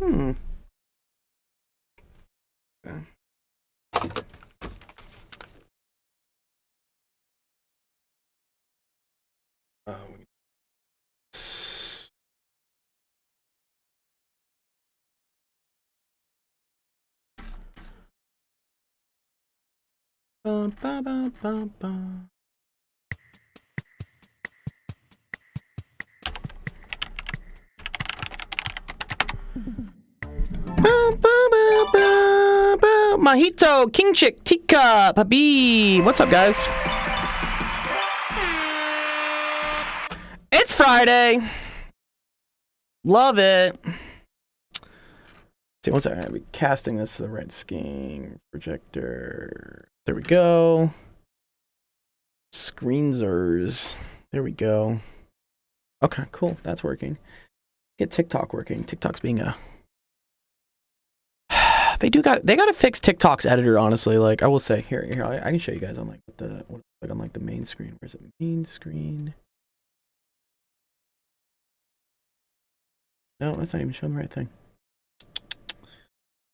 Okay. Ba, ba, ba, ba, ba. Mojito, King Chick, Teacup, Habib. What's up, guys? It's Friday. Love it. See, one second. I'll be casting this to the right scheme. Projector. There we go. Screensers. There we go. Okay, cool. That's working. Get TikTok working. TikTok's being a... They gotta fix TikTok's editor, honestly. Like, I will say, here, I can show you guys on like the main screen. Where's it? Main screen. No, that's not even showing the right thing.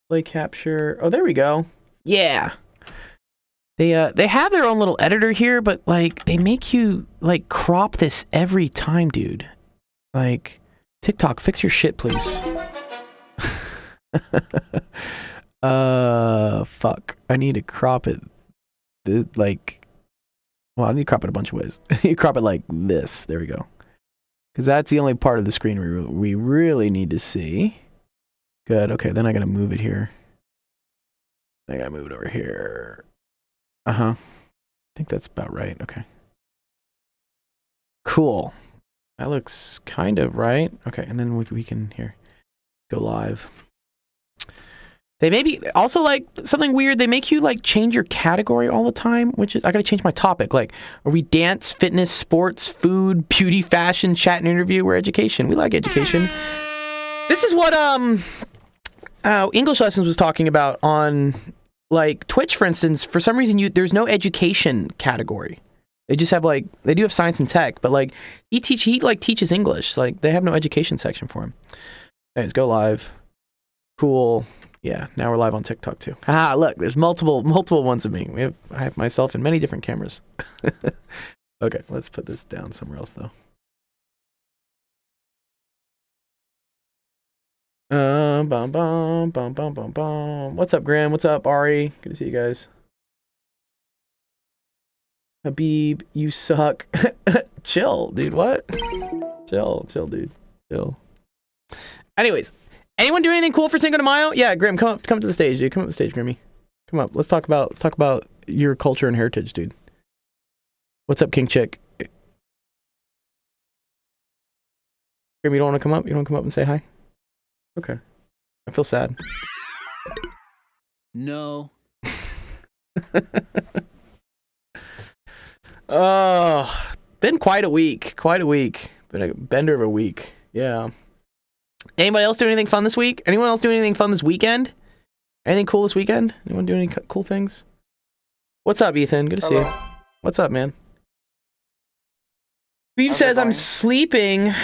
Play capture. Oh, there we go. Yeah. They have their own little editor here, but like they make you like crop this every time, dude. Like, TikTok, fix your shit, please. Fuck. I need to crop it. Like, well, I need to crop it a bunch of ways. You crop it like this. There we go. Because that's the only part of the screen we really need to see. Good. Okay, then I gotta move it here. I gotta move it over here. I think that's about right. Okay. Cool. That looks kind of right. Okay, and then we can here go live. They maybe also like something weird. They make you like change your category all the time, which is I gotta change my topic. Like, are we dance, fitness, sports, food, beauty, fashion, chat, and interview? We're education. We like education. This is what English Lessons was talking about on like Twitch, for instance. For some reason, there's no education category. They just have like they do have science and tech, but like he teaches English. Like they have no education section for him. Anyways, go live. Cool. Yeah, now we're live on TikTok too. Ah, look, there's multiple ones of me. I have myself in many different cameras. Okay, let's put this down somewhere else though. Bum, bum, bum, bum, bum, bum. What's up, Graham? What's up, Ari? Good to see you guys. Habib, you suck. Chill, dude. What? Chill, dude. Chill. Anyways, anyone do anything cool for Cinco de Mayo? Yeah, Grim, come to the stage, dude. Come up to the stage, Grimmy. Come up. Let's talk about your culture and heritage, dude. What's up, King Chick? Grim, you don't want to come up? You don't want to come up and say hi? Okay. I feel sad. No. Oh, been quite a week. Been a bender of a week. Yeah. Anybody else do anything fun this week? Anyone else do anything fun this weekend? Anything cool this weekend? Anyone do any cool things? What's up, Ethan? Good to see you. What's up, man? Beef says I'm sleeping.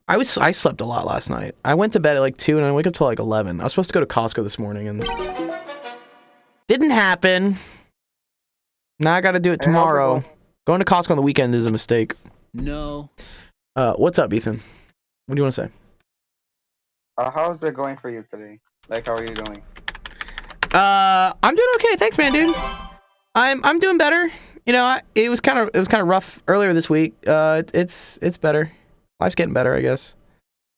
I slept a lot last night. I went to bed at like 2 and I wake up till like 11. I was supposed to go to Costco this morning and didn't happen. Now I got to do it tomorrow. Going to Costco on the weekend is a mistake. No. What's up, Ethan? What do you want to say? How's it going for you today? Like, how are you doing? I'm doing okay. Thanks, man, dude. I'm doing better. You know, it was kind of rough earlier this week. It's better. Life's getting better, I guess.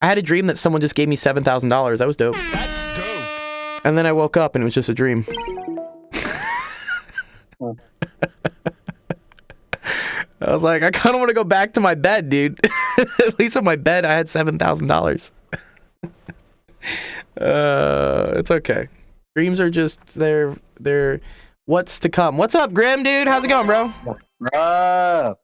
I had a dream that someone just gave me $7,000. That was dope. That's dope. And then I woke up and it was just a dream. I was like, I kind of want to go back to my bed, dude. At least on my bed, I had $7,000. It's okay. Dreams are just they're what's to come. What's up, Grim, dude? How's it going, bro? What's up?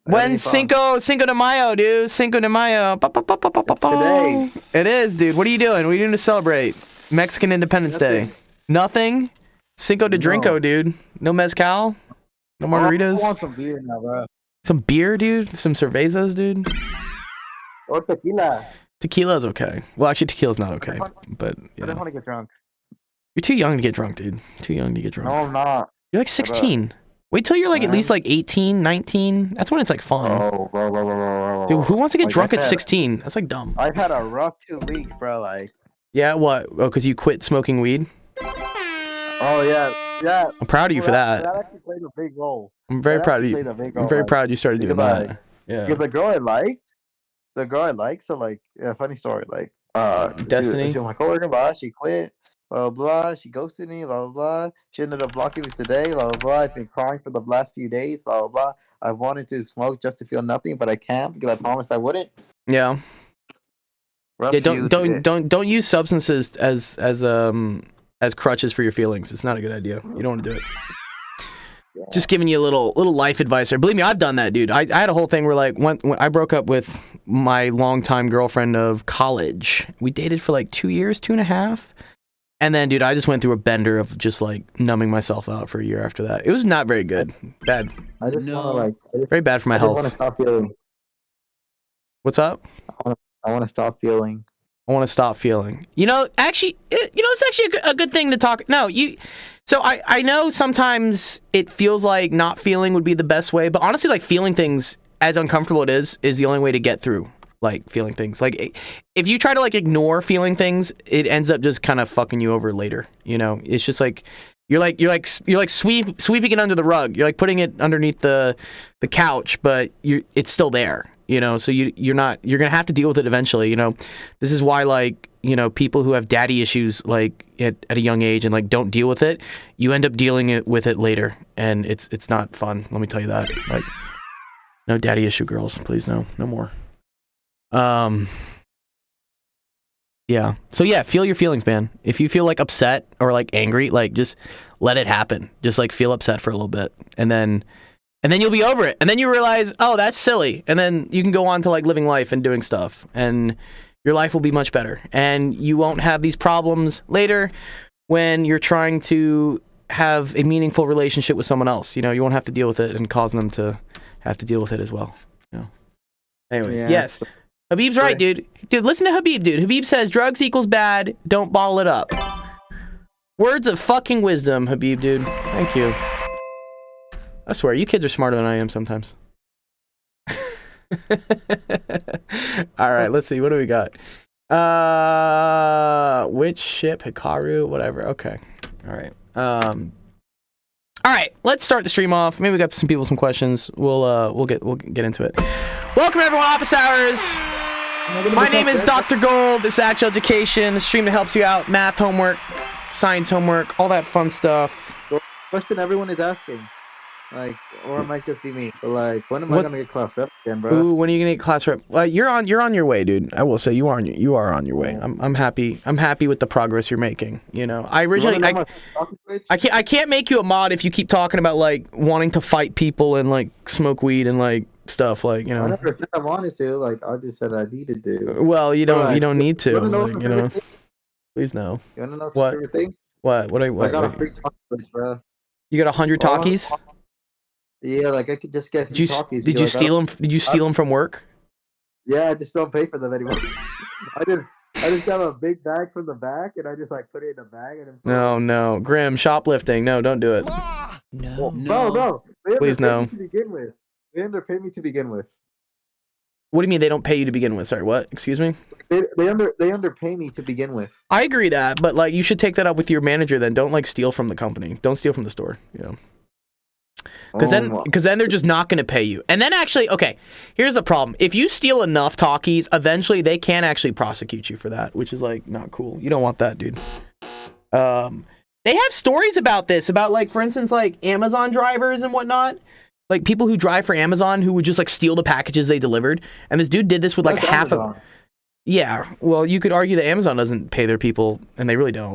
When Cinco de Mayo, dude. Cinco de Mayo. Today. It is, dude. What are you doing? What are you doing to celebrate Mexican Independence Day? Nothing? Cinco de Drinko, dude. No mezcal? No margaritas? I want some beer now, bro. Some beer, dude? Some cervezas, dude? Or tequila. Tequila's okay. Well, actually, tequila's not okay. But I yeah. don't want to get drunk. You're too young to get drunk, dude. Too young to get drunk. No, I'm not. You're like 16. Wait till you're like at least like 18, 19. That's when it's like fun. Oh, bro. Dude, who wants to get Like drunk I at said, 16? That's like dumb. I've had a rough 2 weeks, bro. Like, Yeah, what? Oh, because you quit smoking weed? oh yeah. I'm proud of you for that. That actually played a big role. I'm very That proud of actually you. played a big I'm role, very like, proud you started doing because, that. Yeah. Yeah, the girl I liked, so like, yeah, funny story, like, Destiny? she was my coworker, blah, she quit, blah, blah, she ghosted me, blah, blah, she ended up blocking me today, blah, blah, I've been crying for the last few days, blah, blah, I wanted to smoke just to feel nothing, but I can't because I promised I wouldn't. Yeah. Rough Yeah, few today. don't use substances as crutches for your feelings. It's not a good idea. You don't want to do it. Yeah. Just giving you a little life advice there. Believe me, I've done that, dude. I had a whole thing where like when I broke up with my longtime girlfriend of college. We dated for like 2 years, 2.5. And then, dude, I just went through a bender of just like numbing myself out for a year after that. It was not very good. Bad. I just No. want to like, Very bad for my I just want to health. stop feeling. What's up? I want to stop feeling. I want to stop feeling. You know, actually, it's actually a good thing to talk. No, so I know sometimes it feels like not feeling would be the best way, but honestly, like feeling things, as uncomfortable it is the only way to get through, like feeling things. Like if you try to like ignore feeling things, it ends up just kind of fucking you over later. You know, it's just like you're sweeping it under the rug. You're like putting it underneath the couch, but it's still there. You know, so you're gonna have to deal with it eventually. You know, this is why like, you know, people who have daddy issues like at a young age and like don't deal with it, you end up dealing with it later, and it's not fun. Let me tell you that. Like, no daddy issue girls, please, no more. Yeah. So yeah, feel your feelings, man. If you feel like upset or like angry, like just let it happen. Just like feel upset for a little bit, and then you'll be over it. And then you realize, oh, that's silly. And then you can go on to like living life and doing stuff. And your life will be much better. And you won't have these problems later when you're trying to have a meaningful relationship with someone else. You know, you won't have to deal with it and cause them to have to deal with it as well. You know. Anyways, Yeah. yes. Habib's right, dude. Dude, listen to Habib, dude. Habib says drugs equals bad. Don't bottle it up. Words of fucking wisdom, Habib, dude. Thank you. I swear, you kids are smarter than I am sometimes. All right, let's see. What do we got? Which ship? Hikaru? Whatever. Okay. All right. All right. Let's start the stream off. Maybe we got some people some questions. We'll get into it. Welcome everyone, Office Hours. My name is Dr. Gold. This is Actual Education, the stream that helps you out, math homework, science homework, all that fun stuff. Question everyone is asking, like, or it might just be me, but like, when am I gonna get class rep again, bro? Ooh, when are you gonna get class rep? You're on your way, dude. I will say you are on your way. I'm happy with the progress you're making. You know, I originally I can't make you a mod if you keep talking about like wanting to fight people and like smoke weed and like stuff, like, you know. I never said I wanted to. Like, I just said I needed to. Well, you don't need to. You wanna know like, some you know. favorite thing? Please no. You wanna know What? some favorite thing? What? I got a free talkie place, bro. You got 100 talkies? Yeah, like I could just get Did you talkies. did you steal them? Did you steal them from work? Yeah, I just don't pay for them anymore. I just got a big bag from the back, and I just like put it in a bag and then. No, Grim, shoplifting. No, don't do it. No. No. They Please, underpaid no. me to begin with. They underpaid me to begin with. What do you mean they don't pay you to begin with? Sorry, what? Excuse me? They underpay me to begin with. I agree that, but like you should take that up with your manager then. Don't like steal from the company. Don't steal from the store, you know. Because then they're just not going to pay you. And then actually, okay, here's the problem. If you steal enough talkies, eventually they can actually prosecute you for that, which is like not cool. You don't want that, dude. They have stories about this, about like, for instance, like Amazon drivers and whatnot. Like people who drive for Amazon who would just like steal the packages they delivered. And this dude did this with like That's half Amazon. Yeah, well, you could argue that Amazon doesn't pay their people, and they really don't.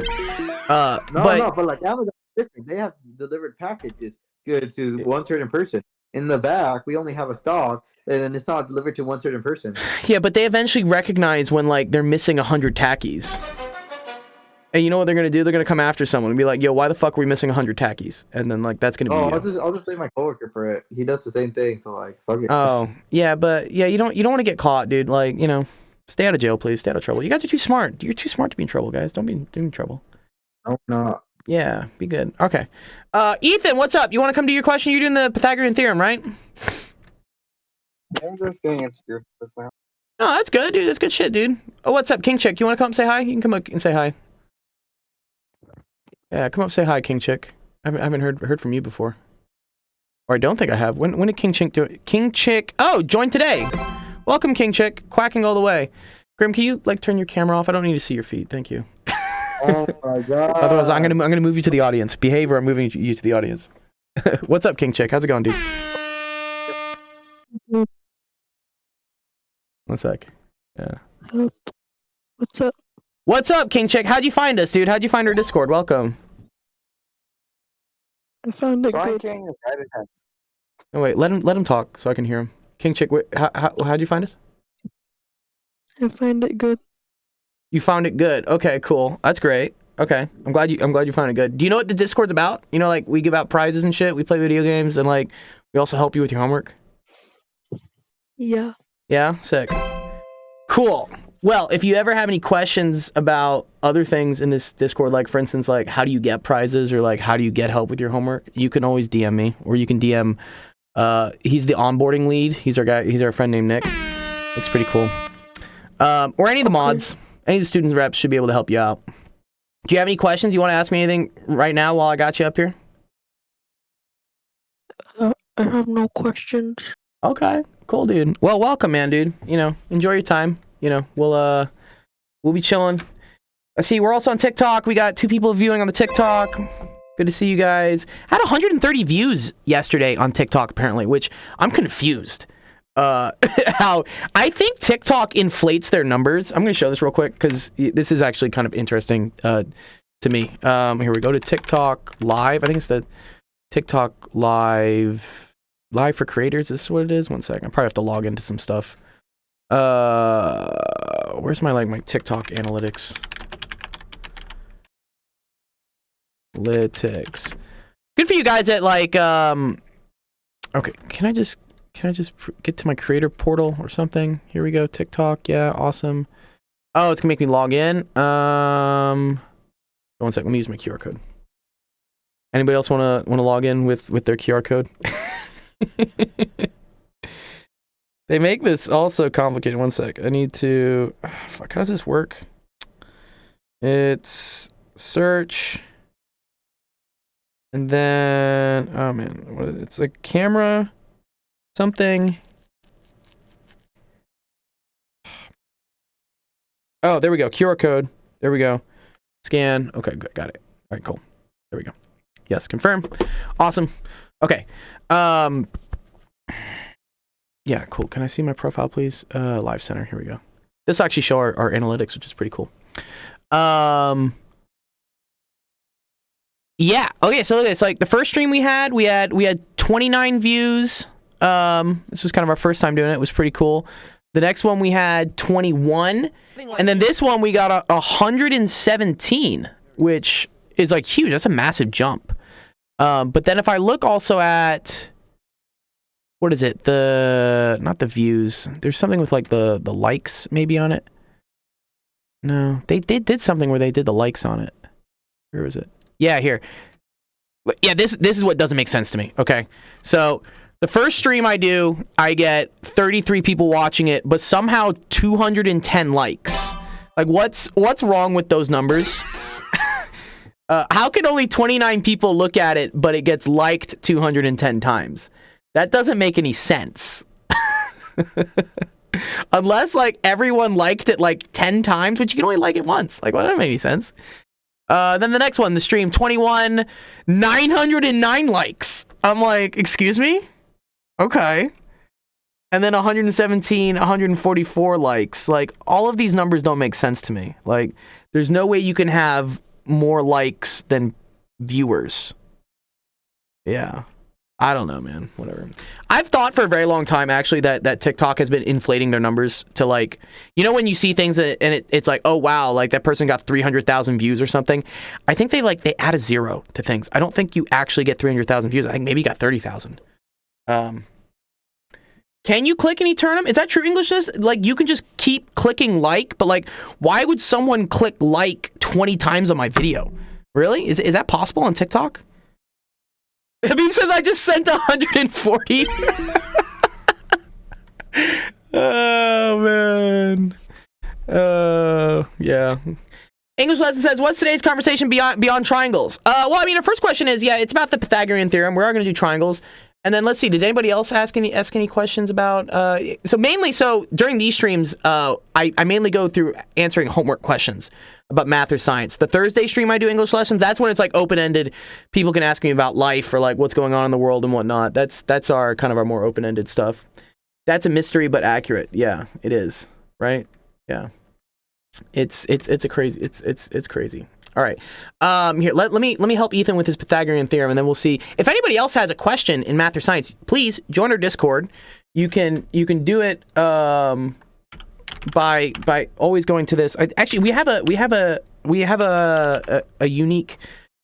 No, but like Amazon is different. They have delivered packages good to one certain person. In the back, we only have a stock, and it's not delivered to one certain person. Yeah, but they eventually recognize when like they're missing 100 tackies. And you know what they're gonna do? They're gonna come after someone and be like, "Yo, why the fuck are we missing 100 tackies?" And then like that's gonna be. I'll just blame my coworker for it. He does the same thing, so like fuck it. Oh, yeah, but yeah, you don't want to get caught, dude. Like, you know. Stay out of jail, please. Stay out of trouble. You guys are too smart. You're too smart to be in trouble, guys. Don't be in trouble. No, no. Yeah, be good. Okay. Ethan, what's up? You want to come to your question? You're doing the Pythagorean theorem, right? I'm just getting introduced this now. Oh, that's good, dude. That's good shit, dude. Oh, what's up, King Chick? You want to come say hi? You can come up and say hi. Yeah, come up, say hi, King Chick. I haven't heard from you before. Or I don't think I have. When did King Chick do it? King Chick. Oh, join today. Welcome, King Chick. Quacking all the way. Grim, can you like turn your camera off? I don't need to see your feet. Thank you. Oh my god. Otherwise, I'm gonna move you to the audience. Behave, or I'm moving you to the audience. What's up, King Chick? How's it going, dude? One sec. Yeah. What's up? What's up, King Chick? How'd you find us, dude? How'd you find our Discord? Welcome. I found it Sonic good. King invited him. Oh wait, let him talk so I can hear him. King Chick, how'd you find us? I find it good. You found it good. Okay, cool. That's great. Okay, I'm glad you found it good. Do you know what the Discord's about? You know, like we give out prizes and shit. We play video games and like we also help you with your homework. Yeah. Yeah, sick. Cool. Well, if you ever have any questions about other things in this Discord, like for instance, like how do you get prizes or like how do you get help with your homework, you can always DM me or you can DM. He's the onboarding lead. He's our guy. He's our friend named Nick. It's pretty cool. Or any of the mods, any of the students reps should be able to help you out. Do you have any questions? You want to ask me anything right now while I got you up here? I have no questions. Okay, cool, dude. Well, welcome, man, dude. You know, enjoy your time. You know, we'll be chilling. I see we're also on TikTok. We got 2 people viewing on the TikTok. Good to see you guys. I had 130 views yesterday on TikTok, apparently, which I'm confused. How I think TikTok inflates their numbers. I'm going to show this real quick because this is actually kind of interesting to me. Here we go to TikTok Live. I think it's the TikTok Live for creators. This is what it is. One second. I probably have to log into some stuff. Where's my TikTok analytics? Lytics. Good for you guys at like okay, can I just get to my creator portal or something? Here we go. TikTok. Yeah, awesome. Oh, it's gonna make me log in. One sec, let me use my QR code. Anybody else wanna log in with their QR code? They make this also complicated. One sec. I need to fuck, how does this work? It's search. And then, oh man, what is it? It's like camera, something. Oh, there we go. QR code. There we go. Scan. Okay, good. Got it. All right, cool. There we go. Yes, confirm. Awesome. Okay. Yeah, cool. Can I see my profile, please? Live Center. Here we go. This actually show our analytics, which is pretty cool. Yeah. Okay. So look at this. Like the first stream we had 29 views. This was kind of our first time doing it. It was pretty cool. The next one we had 21, and then this one we got 117, which is like huge. That's a massive jump. But then if I look also at what is it? Not the views. There's something with like the likes maybe on it. No, they did something where they did the likes on it. Where was it? Yeah, here. Yeah, this is what doesn't make sense to me. Okay, so the first stream I do, I get 33 people watching it, but somehow 210 likes. Like, what's wrong with those numbers? How can only 29 people look at it, but it gets liked 210 times? That doesn't make any sense. Unless, like, everyone liked it, like, 10 times, which you can only like it once. Like, well, that doesn't make any sense. Then the next one, the stream, 21, 909 likes. I'm like, excuse me? Okay. And then 117, 144 likes. Like, all of these numbers don't make sense to me. Like, there's no way you can have more likes than viewers. Yeah. I don't know, man. Whatever. I've thought for a very long time, actually, that TikTok has been inflating their numbers to, like, you know, when you see things and it's like, oh, wow, like that person got 300,000 views or something. I think they add a 0 to things. I don't think you actually get 300,000 views. I think maybe you got 30,000. King Can you click and he turn them? Is that true Englishness? Like, you can just keep clicking like, but like, why would someone click like 20 times on my video? Really? Is that possible on TikTok? Habib says I just sent 140. Oh, man. Yeah. English lesson says, what's today's conversation beyond triangles? Well, I mean, our first question is, yeah, it's about the Pythagorean theorem. We are going to do triangles. And then let's see, did anybody else ask any questions about, so during these streams, I mainly go through answering homework questions about math or science. The Thursday stream I do English lessons, that's when it's like open-ended. People can ask me about life or like what's going on in the world and whatnot. That's our kind of our more open-ended stuff. That's a mystery but accurate. Yeah, it is. Right? Yeah. It's crazy. All right. Here, let me help Ethan with his Pythagorean theorem, and then we'll see if anybody else has a question in math or science. Please join our Discord. You can do it by always going to this. Actually, we have a unique.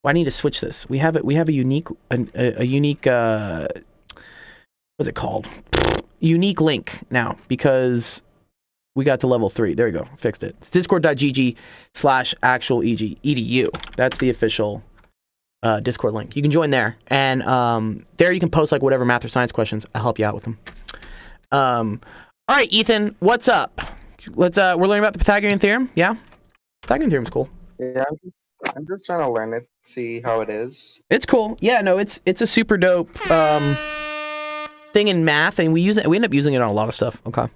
Well, I need to switch this. We have a unique what's it called? Unique link now because we got to level 3. There you go. Fixed it. It's discord.gg/actualedu. That's the official Discord link. You can join there. And there you can post like whatever math or science questions. I'll help you out with them. All right, Ethan, what's up? We're learning about the Pythagorean theorem. Yeah? Pythagorean theorem's cool. Yeah, I'm just trying to learn it, see how it is. It's cool. Yeah, no, it's a super dope thing in math, and we end up using it on a lot of stuff. Okay.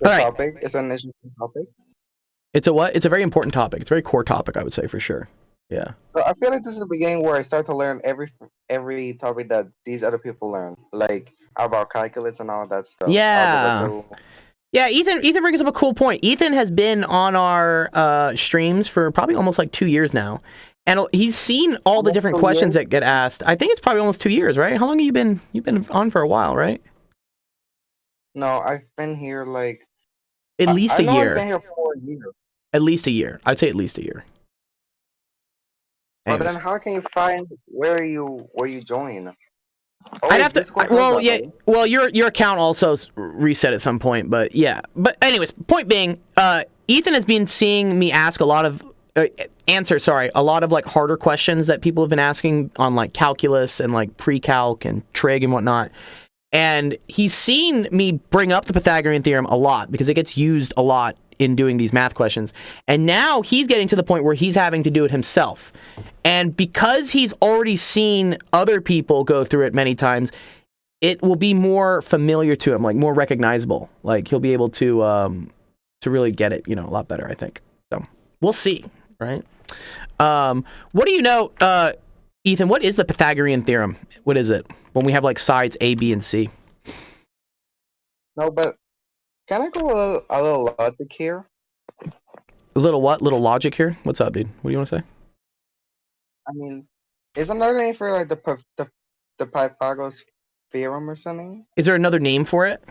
The All right. topic is an interesting topic. It's a what? It's a very important topic. It's a very core topic, I would say, for sure. Yeah. So I feel like this is the beginning where I start to learn every topic that these other people learn, like about calculus and all of that stuff. Yeah. Algebra. Yeah, Ethan brings up a cool point. Ethan has been on our streams for probably almost like 2 years now. And he's seen all the different questions that get asked. I think it's probably almost 2 years, right? How long have you been? You've been on for a while, right? No, I've been here like At least I a know year. I've been here for a year. At least a year. I'd say at least a year. But Anyways. then how can you find where you join? Oh, I'd have to. Discord Well, does yeah. that, right? Well, your account also reset at some point, but yeah. But anyways, point being, Ethan has been seeing me ask a lot of a lot of like harder questions that people have been asking on like calculus and like pre-calc and trig and whatnot. And he's seen me bring up the Pythagorean theorem a lot because it gets used a lot in doing these math questions. And now he's getting to the point where he's having to do it himself. And because he's already seen other people go through it many times, it will be more familiar to him, like more recognizable. Like he'll be able to really get it, a lot better, I think. So we'll see, right? What do you know, Ethan, what is the Pythagorean theorem? What is it? When we have like sides A, B, and C. No, but can I go a little logic here? A little what? Little logic here? What's up, dude? What do you want to say? I mean, is another name for like the Pythagoras theorem or something? Is there another name for it?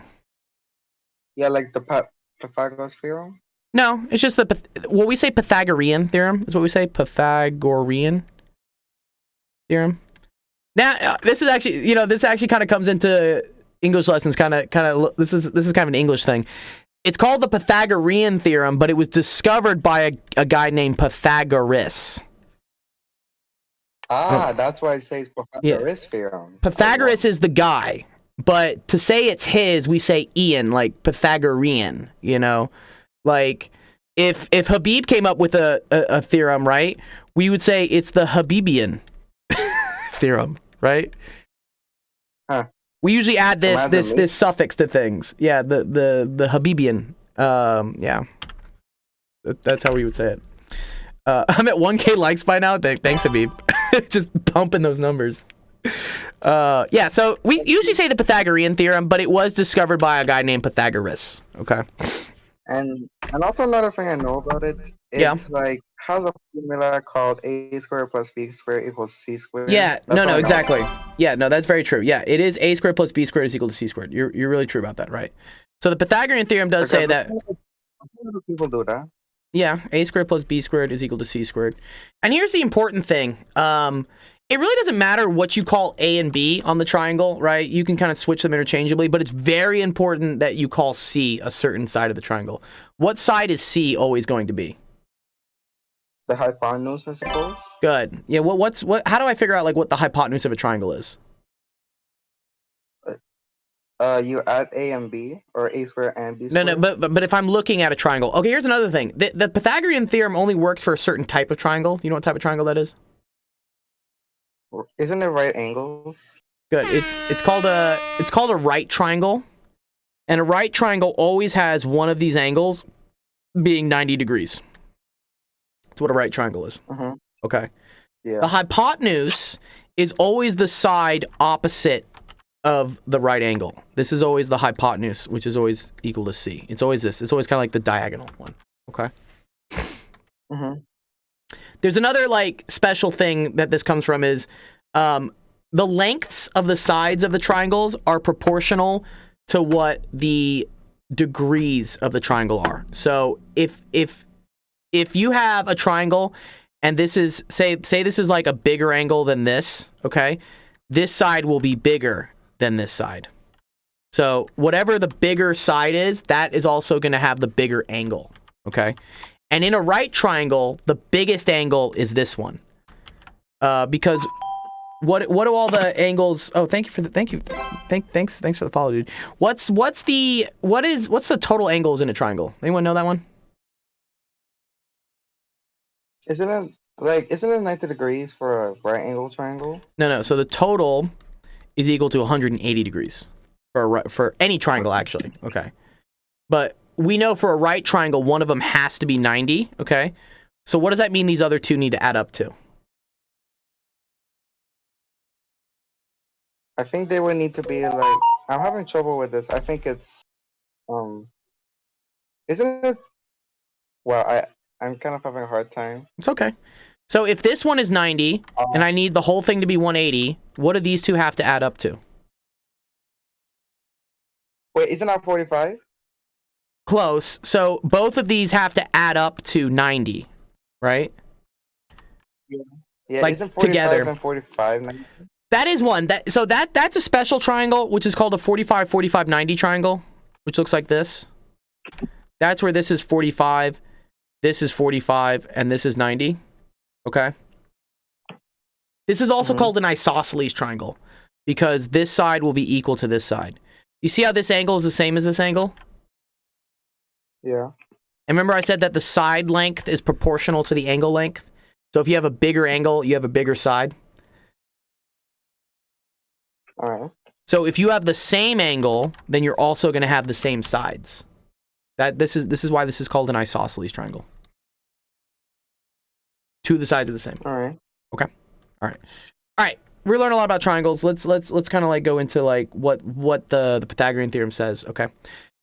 Yeah, like the Pythagoras theorem. No, it's just we say Pythagorean theorem is what we say. Pythagorean theorem. Now, this is actually, this actually kind of comes into English lessons. This is kind of an English thing. It's called the Pythagorean theorem, but it was discovered by a guy named Pythagoras. That's why it says Pythagoras theorem. Pythagoras is the guy, but to say it's his, we say Ian, like Pythagorean. Like if Habib came up with a theorem, right? We would say it's the Habibian theorem, right? Huh. We usually add Imagine me. this suffix to things. Yeah, the Habibian. Yeah, that's how we would say it. I'm at 1K likes by now. Thanks, Habib. Just pumping those numbers. Yeah, so we usually say the Pythagorean theorem, but it was discovered by a guy named Pythagoras. Okay. And also another thing I know about it, it's like has a formula called a squared plus b squared equals c squared. Yeah, That's all I know. exactly. Yeah, no, that's very true. Yeah, it is a squared plus b squared is equal to c squared. You're really true about that, right? So the Pythagorean theorem does say that. People do that. Yeah, a squared plus b squared is equal to c squared. And here's the important thing. It really doesn't matter what you call A and B on the triangle, right? You can kind of switch them interchangeably, but it's very important that you call C a certain side of the triangle. What side is C always going to be? The hypotenuse, I suppose. Good. Yeah. How do I figure out like what the hypotenuse of a triangle is? You add A and B, or A squared and B No, squared. no. But if I'm looking at a triangle, okay. Here's another thing. The Pythagorean theorem only works for a certain type of triangle. Do you know what type of triangle that is? Isn't it right angles? Good. It's called a right triangle, and a right triangle always has one of these angles being 90 degrees. That's what a right triangle is. Mm-hmm. Okay. Yeah. The hypotenuse is always the side opposite of the right angle. This is always the hypotenuse, which is always equal to C. It's always this. It's always kind of like the diagonal one. Okay. Mm-hmm. There's another like special thing that this comes from is the lengths of the sides of the triangles are proportional to what the degrees of the triangle are. So if you have a triangle and this is say this is like a bigger angle than this, okay? This side will be bigger than this side. So whatever the bigger side is, that is also going to have the bigger angle, okay? And in a right triangle, the biggest angle is this one. Because what do all the angles? Oh, thanks for the follow, dude. What's the total angles in a triangle? Anyone know that one? Isn't it 90 degrees for a right angle triangle? No. So the total is equal to 180 degrees for any triangle, actually. Okay, but we know for a right triangle, one of them has to be 90. Okay, so what does that mean? These other two need to add up to? I think they would need to be like. I'm having trouble with this. I think it's Isn't it? Well, I'm kind of having a hard time. It's okay. So if this one is 90 and I need the whole thing to be 180, what do these two have to add up to? Wait, isn't that 45? Close. So both of these have to add up to 90, right? Yeah, Like, isn't 45 together. and 45 90? That is one. That's a special triangle, which is called a 45, 45, 90 triangle, which looks like this. That's where this is 45, this is 45, and this is 90. Okay? This is also called an isosceles triangle because this side will be equal to this side. You see how this angle is the same as this angle? Yeah. And remember I said that the side length is proportional to the angle length? So if you have a bigger angle, you have a bigger side. All right. So if you have the same angle, then you're also going to have the same sides. This is why this is called an isosceles triangle. Two of the sides are the same. All right. Okay. All right. We're learning a lot about triangles. Let's kind of like go into like what the Pythagorean theorem says. Okay.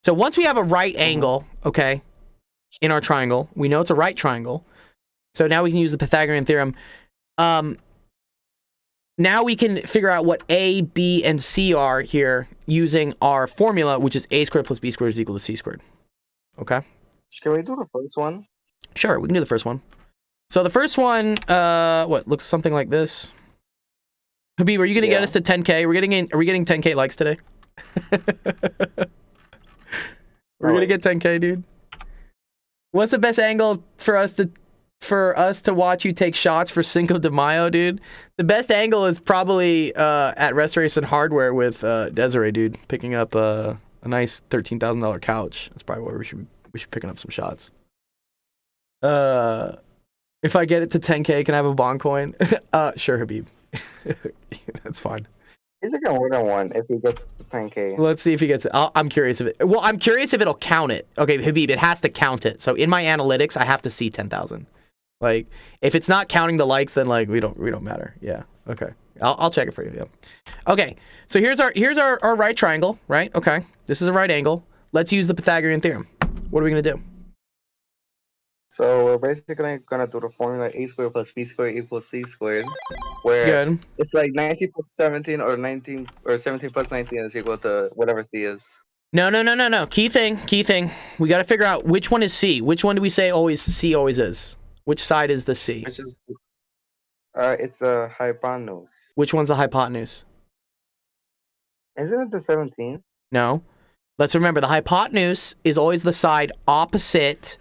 So once we have a right angle, okay, in our triangle, we know it's a right triangle. So now we can use the Pythagorean theorem. Now we can figure out what A, B, and C are here using our formula, which is A squared plus B squared is equal to C squared. Okay? Can we do the first one? Sure, we can do the first one. So the first one, looks something like this. Habib, are you gonna get us to 10K? Are we getting 10K likes today? We're gonna get 10K, dude. What's the best angle for us to watch you take shots for Cinco de Mayo, dude? The best angle is probably at Restoration Hardware with Desiree, dude, picking up a nice $13,000 couch. That's probably where we should be picking up some shots. If I get it to 10K, can I have a bond coin? Sure, Habib. That's fine. He's gonna more than one if he gets to 10K. Let's see if he gets it. I'm curious if it. Well, I'm curious if it'll count it. Okay, Habib, it has to count it. So in my analytics, I have to see 10,000. Like, if it's not counting the likes, then like we don't matter. Yeah. Okay. I'll check it for you. Yeah. Okay. So here's our right triangle. Right. Okay. This is a right angle. Let's use the Pythagorean theorem. What are we gonna do? So we're basically gonna do the formula A squared plus B squared equals C squared, where Good. it's like 19 plus 17 or 19 or 17 plus 19 is equal to whatever C is. No. Key thing. We got to figure out which one is C. Which one do we say C always is? Which side is the C? Which is It's a hypotenuse. Which one's the hypotenuse? Isn't it the 17? No. Let's remember the hypotenuse is always the side opposite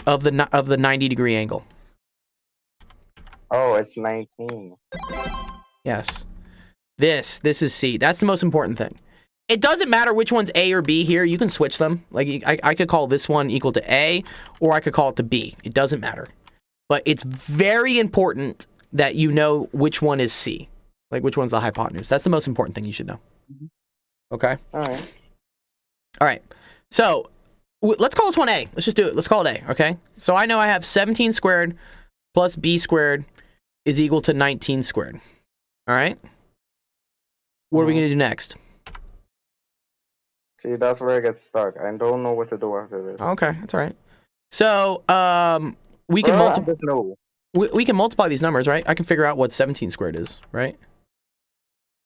of the 90-degree angle. Oh, it's 19. Yes. This is C. That's the most important thing. It doesn't matter which one's A or B here. You can switch them. Like I could call this one equal to A, or I could call it to B. It doesn't matter. But it's very important that you know which one is C. Like which one's the hypotenuse. That's the most important thing you should know. Okay? All right. All right. So let's call this one A. Let's just do it. Let's call it A, okay? So I know I have 17 squared plus B squared is equal to 19 squared. All right? What are we going to do next? See, that's where I get stuck. I don't know what to do after this. Okay, that's all right. So we can we can multiply these numbers, right? I can figure out what 17 squared is, right?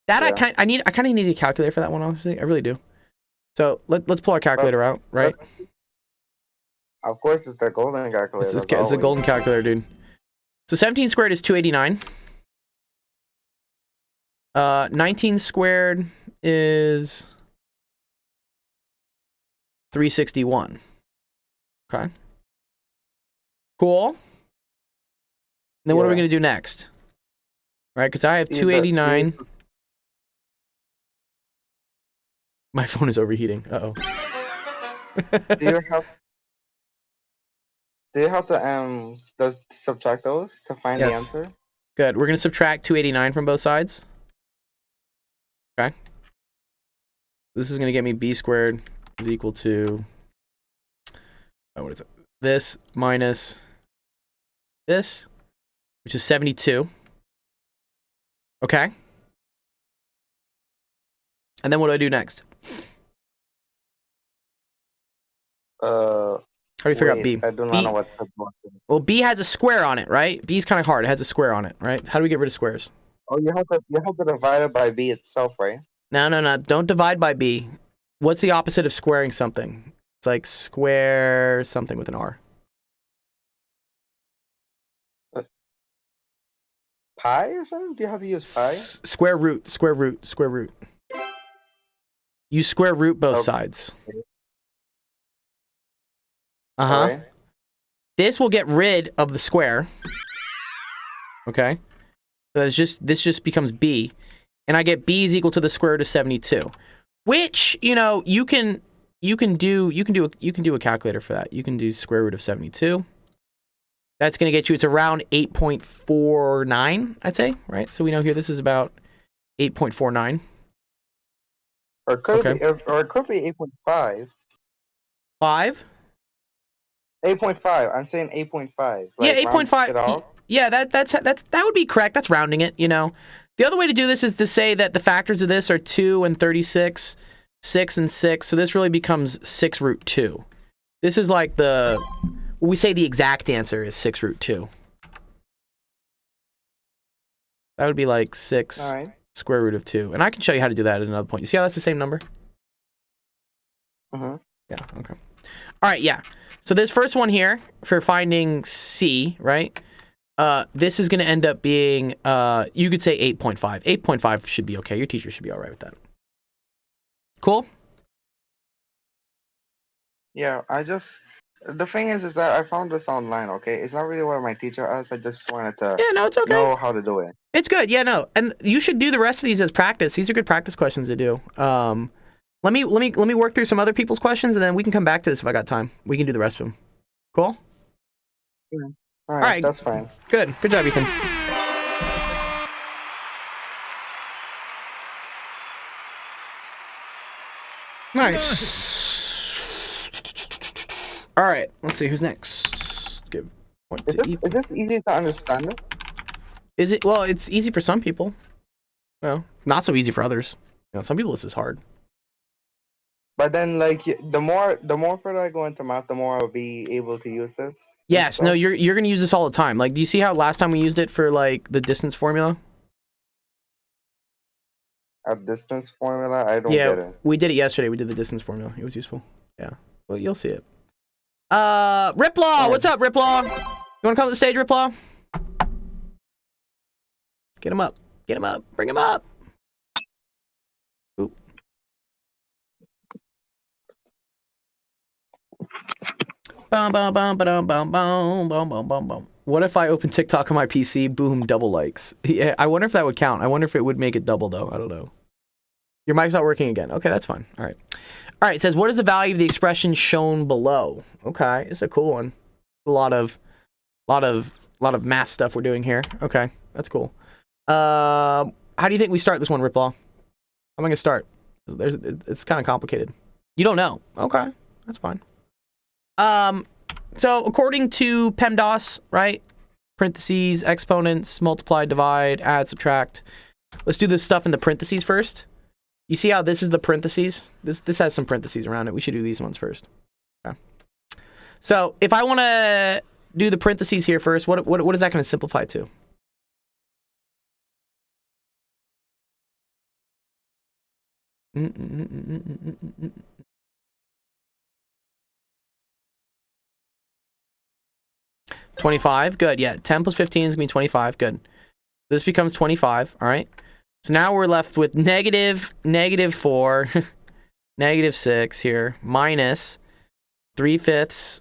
That Yeah. I kind of need a calculator for that one, honestly. I really do. So let's pull our calculator out, right? Of course, it's the golden calculator. It's a golden calculator, dude. So 17 squared is 289. 19 squared is 361. Okay. Cool. And then what are we Yeah. going to do next? Right, because I have 289. My phone is overheating. Uh-oh. Do you have to subtract those to find the Yes. answer? Good. We're going to subtract 289 from both sides. Okay. This is going to get me b squared is equal to, what is it? This minus this, which is 72. Okay. And then what do I do next? How do you figure out b? I do not B- know what the Well, b has a square on it, right? B's kind of hard. It has a square on it, right? How do we get rid of squares? Oh, you have to divide it by b itself, right? No. Don't divide by b. What's the opposite of squaring something? It's like square something with an R. Pi or something? Do you have to use pi? Square root. You square root both Okay. sides. Uh-huh. Alright. This will get rid of the square. Okay. So this just becomes b. And I get b is equal to the square root of 72. Which, you know, you can do a calculator for that. You can do square root of 72. That's going to get you, it's around 8.49, I'd say, right? So we know here this is about 8.49. Or could Okay. it could be 8.5. 5? 8.5. I'm saying 8.5. Yeah, Like, round 8.5. it off. Yeah, that would be correct. That's rounding it, you know. The other way to do this is to say that the factors of this are 2 and 36, 6 and 6. So this really becomes 6 root 2. This is like we say the exact answer is 6 root 2. That would be like 6 Alright. square root of 2. And I can show you how to do that at another point. You see how that's the same number? Mm-hmm. Yeah, okay. All right, yeah. So this first one here for finding C, right? This is going to end up being, you could say 8.5. 8.5 should be okay. Your teacher should be all right with that. Cool? Yeah, the thing is that I found this online, okay? It's not really what my teacher asked. I just wanted to Yeah, no, it's okay. know how to do it. It's good. Yeah, no. And you should do the rest of these as practice. These are good practice questions to do. Let me work through some other people's questions, and then we can come back to this if I got time. We can do the rest of them. Cool? All right. that's fine. Good. Good job, Ethan. Nice. All right. Let's see who's next. Give point Is to this, Ethan. is this easy to understand? Is it? Well, it's easy for some people. Well, not so easy for others. You know, some people this is hard. But then, like, the more further I go into math, the more I'll be able to use this. Yes. No. You're gonna use this all the time. Like, do you see how last time we used it for like the distance formula? A distance formula? I don't get Yeah, it. we did it yesterday. We did the distance formula. It was useful. Yeah. Well, you'll see it. Riplaw, what's up, Riplaw? You want to come to the stage, Riplaw? Get him up. Get him up. Bring him up. Oop. Bum, bum, bum, bum, bum, bum, bum, bum, bum, bum. What if I open TikTok on my PC? Boom, double likes. Yeah, I wonder if that would count. I wonder if it would make it double, though. I don't know. Your mic's not working again. Okay, that's fine. All right. All right, it says, what is the value of the expression shown below? Okay, it's a cool one. A lot of math stuff we're doing here. Okay, that's cool. How do you think we start this one, Riplaw? How am I gonna start? It's kind of complicated. You don't know. Okay, that's fine. So according to PEMDAS, right? Parentheses, exponents, multiply, divide, add, subtract. Let's do this stuff in the parentheses first. You see how this is the parentheses? This has some parentheses around it. We should do these ones first. Okay. So if I want to do the parentheses here first, what is that going to simplify to? Mm-mm-mm-mm-mm-mm-mm. 25, good. Yeah, 10 plus 15 is going to be 25, good. This becomes 25, all right? So now we're left with negative 4, negative 6 here, minus 3/5,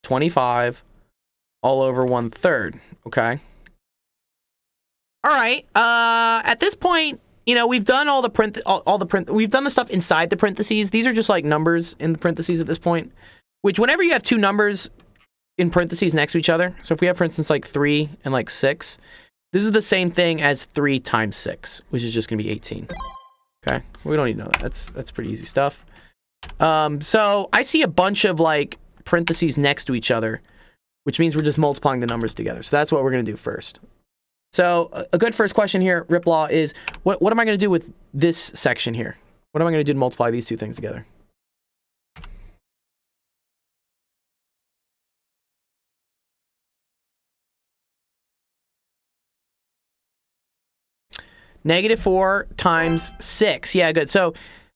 25, all over 1/3, okay? All right, at this point, you know, we've done all the we've done the stuff inside the parentheses. These are just like numbers in the parentheses at this point, which whenever you have two numbers in parentheses next to each other, so if we have, for instance, like 3 and like 6, this is the same thing as 3 times 6, which is just going to be 18. Okay, we don't need to know that. That's pretty easy stuff. So I see a bunch of like parentheses next to each other, which means we're just multiplying the numbers together. So that's what we're going to do first. So a good first question here, Riplaw, is what am I going to do with this section here? What am I going to do to multiply these two things together? Negative 4 times 6. Yeah, good. So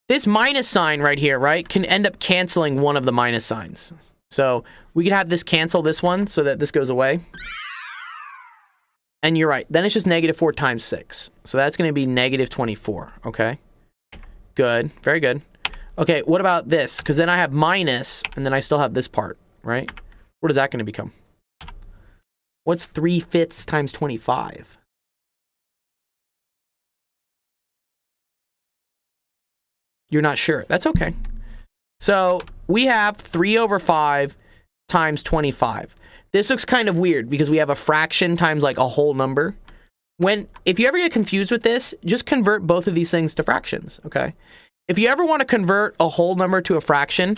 this minus sign right here, right, can end up canceling one of the minus signs. So we could have this cancel this one so that this goes away. And you're right. Then it's just negative 4 times 6. So that's going to be negative 24. Okay. Good. Very good. Okay, what about this? Because then I have minus, and then I still have this part, right? What is that going to become? What's 3/5 times 25? You're not sure. That's okay. So we have 3/5 times 25. This looks kind of weird because we have a fraction times like a whole number. If you ever get confused with this, just convert both of these things to fractions, okay? If you ever want to convert a whole number to a fraction,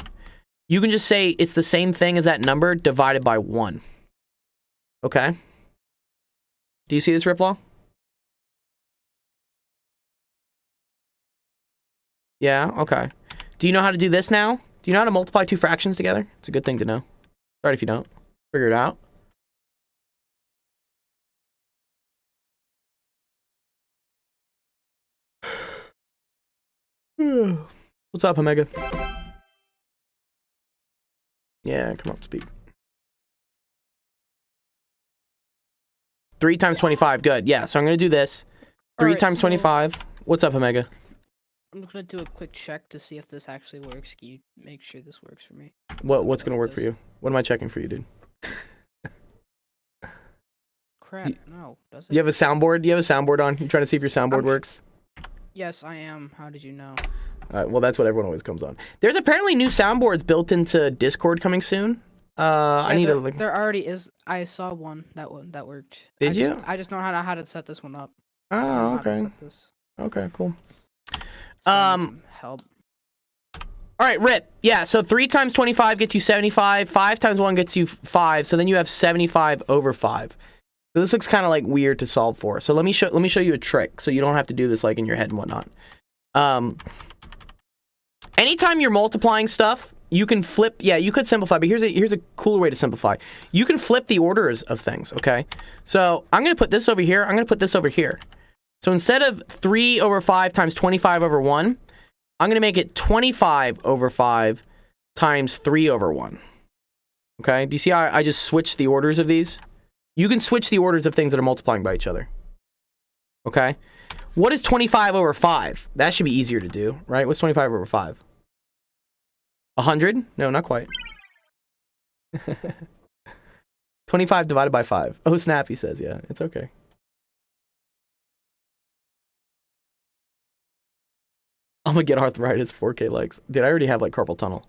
you can just say it's the same thing as that number divided by 1. Okay? Do you see this, Riplaw? Yeah, okay. Do you know how to do this now? Do you know how to multiply two fractions together? It's a good thing to know. Sorry if you don't. Figure it out. What's up, Omega? Yeah, come up, speak. 3 times 25, good. Yeah, so I'm going to do this. 3 times 25. What's up, Omega? I'm just gonna do a quick check to see if this actually works. Can you make sure this works for me? What's gonna work for you? What am I checking for you, dude? Crap, no, does it? You have a soundboard? Do you have a soundboard on? You trying to see if your soundboard works? Yes, I am. How did you know? Well, that's what everyone always comes on. There's apparently new soundboards built into Discord coming soon. I need to look. There already is. I saw one that worked. Did you? I just know how to set this one up. Oh, okay. Okay, cool. Help. All right, Rip. Yeah, so 3 times 25 gets you 75. 5 times 1 gets you 5. So then you have 75 over 5. So this looks kind of like weird to solve for. So let me show you a trick so you don't have to do this like in your head and whatnot. Anytime you're multiplying stuff, you can flip. Yeah, you could simplify, but here's a cooler way to simplify. You can flip the orders of things. Okay, so I'm gonna put this over here. I'm gonna put this over here. So instead of 3 over 5 times 25 over 1, I'm going to make it 25 over 5 times 3 over 1. Okay? Do you see how I just switched the orders of these? You can switch the orders of things that are multiplying by each other. Okay. What is 25 over 5? That should be easier to do, right? What's 25 over 5? 100? No, not quite. 25 divided by 5. Oh, snap, he says. Yeah, it's okay. I'm gonna get arthritis, 4K likes. Dude, I already have like carpal tunnel.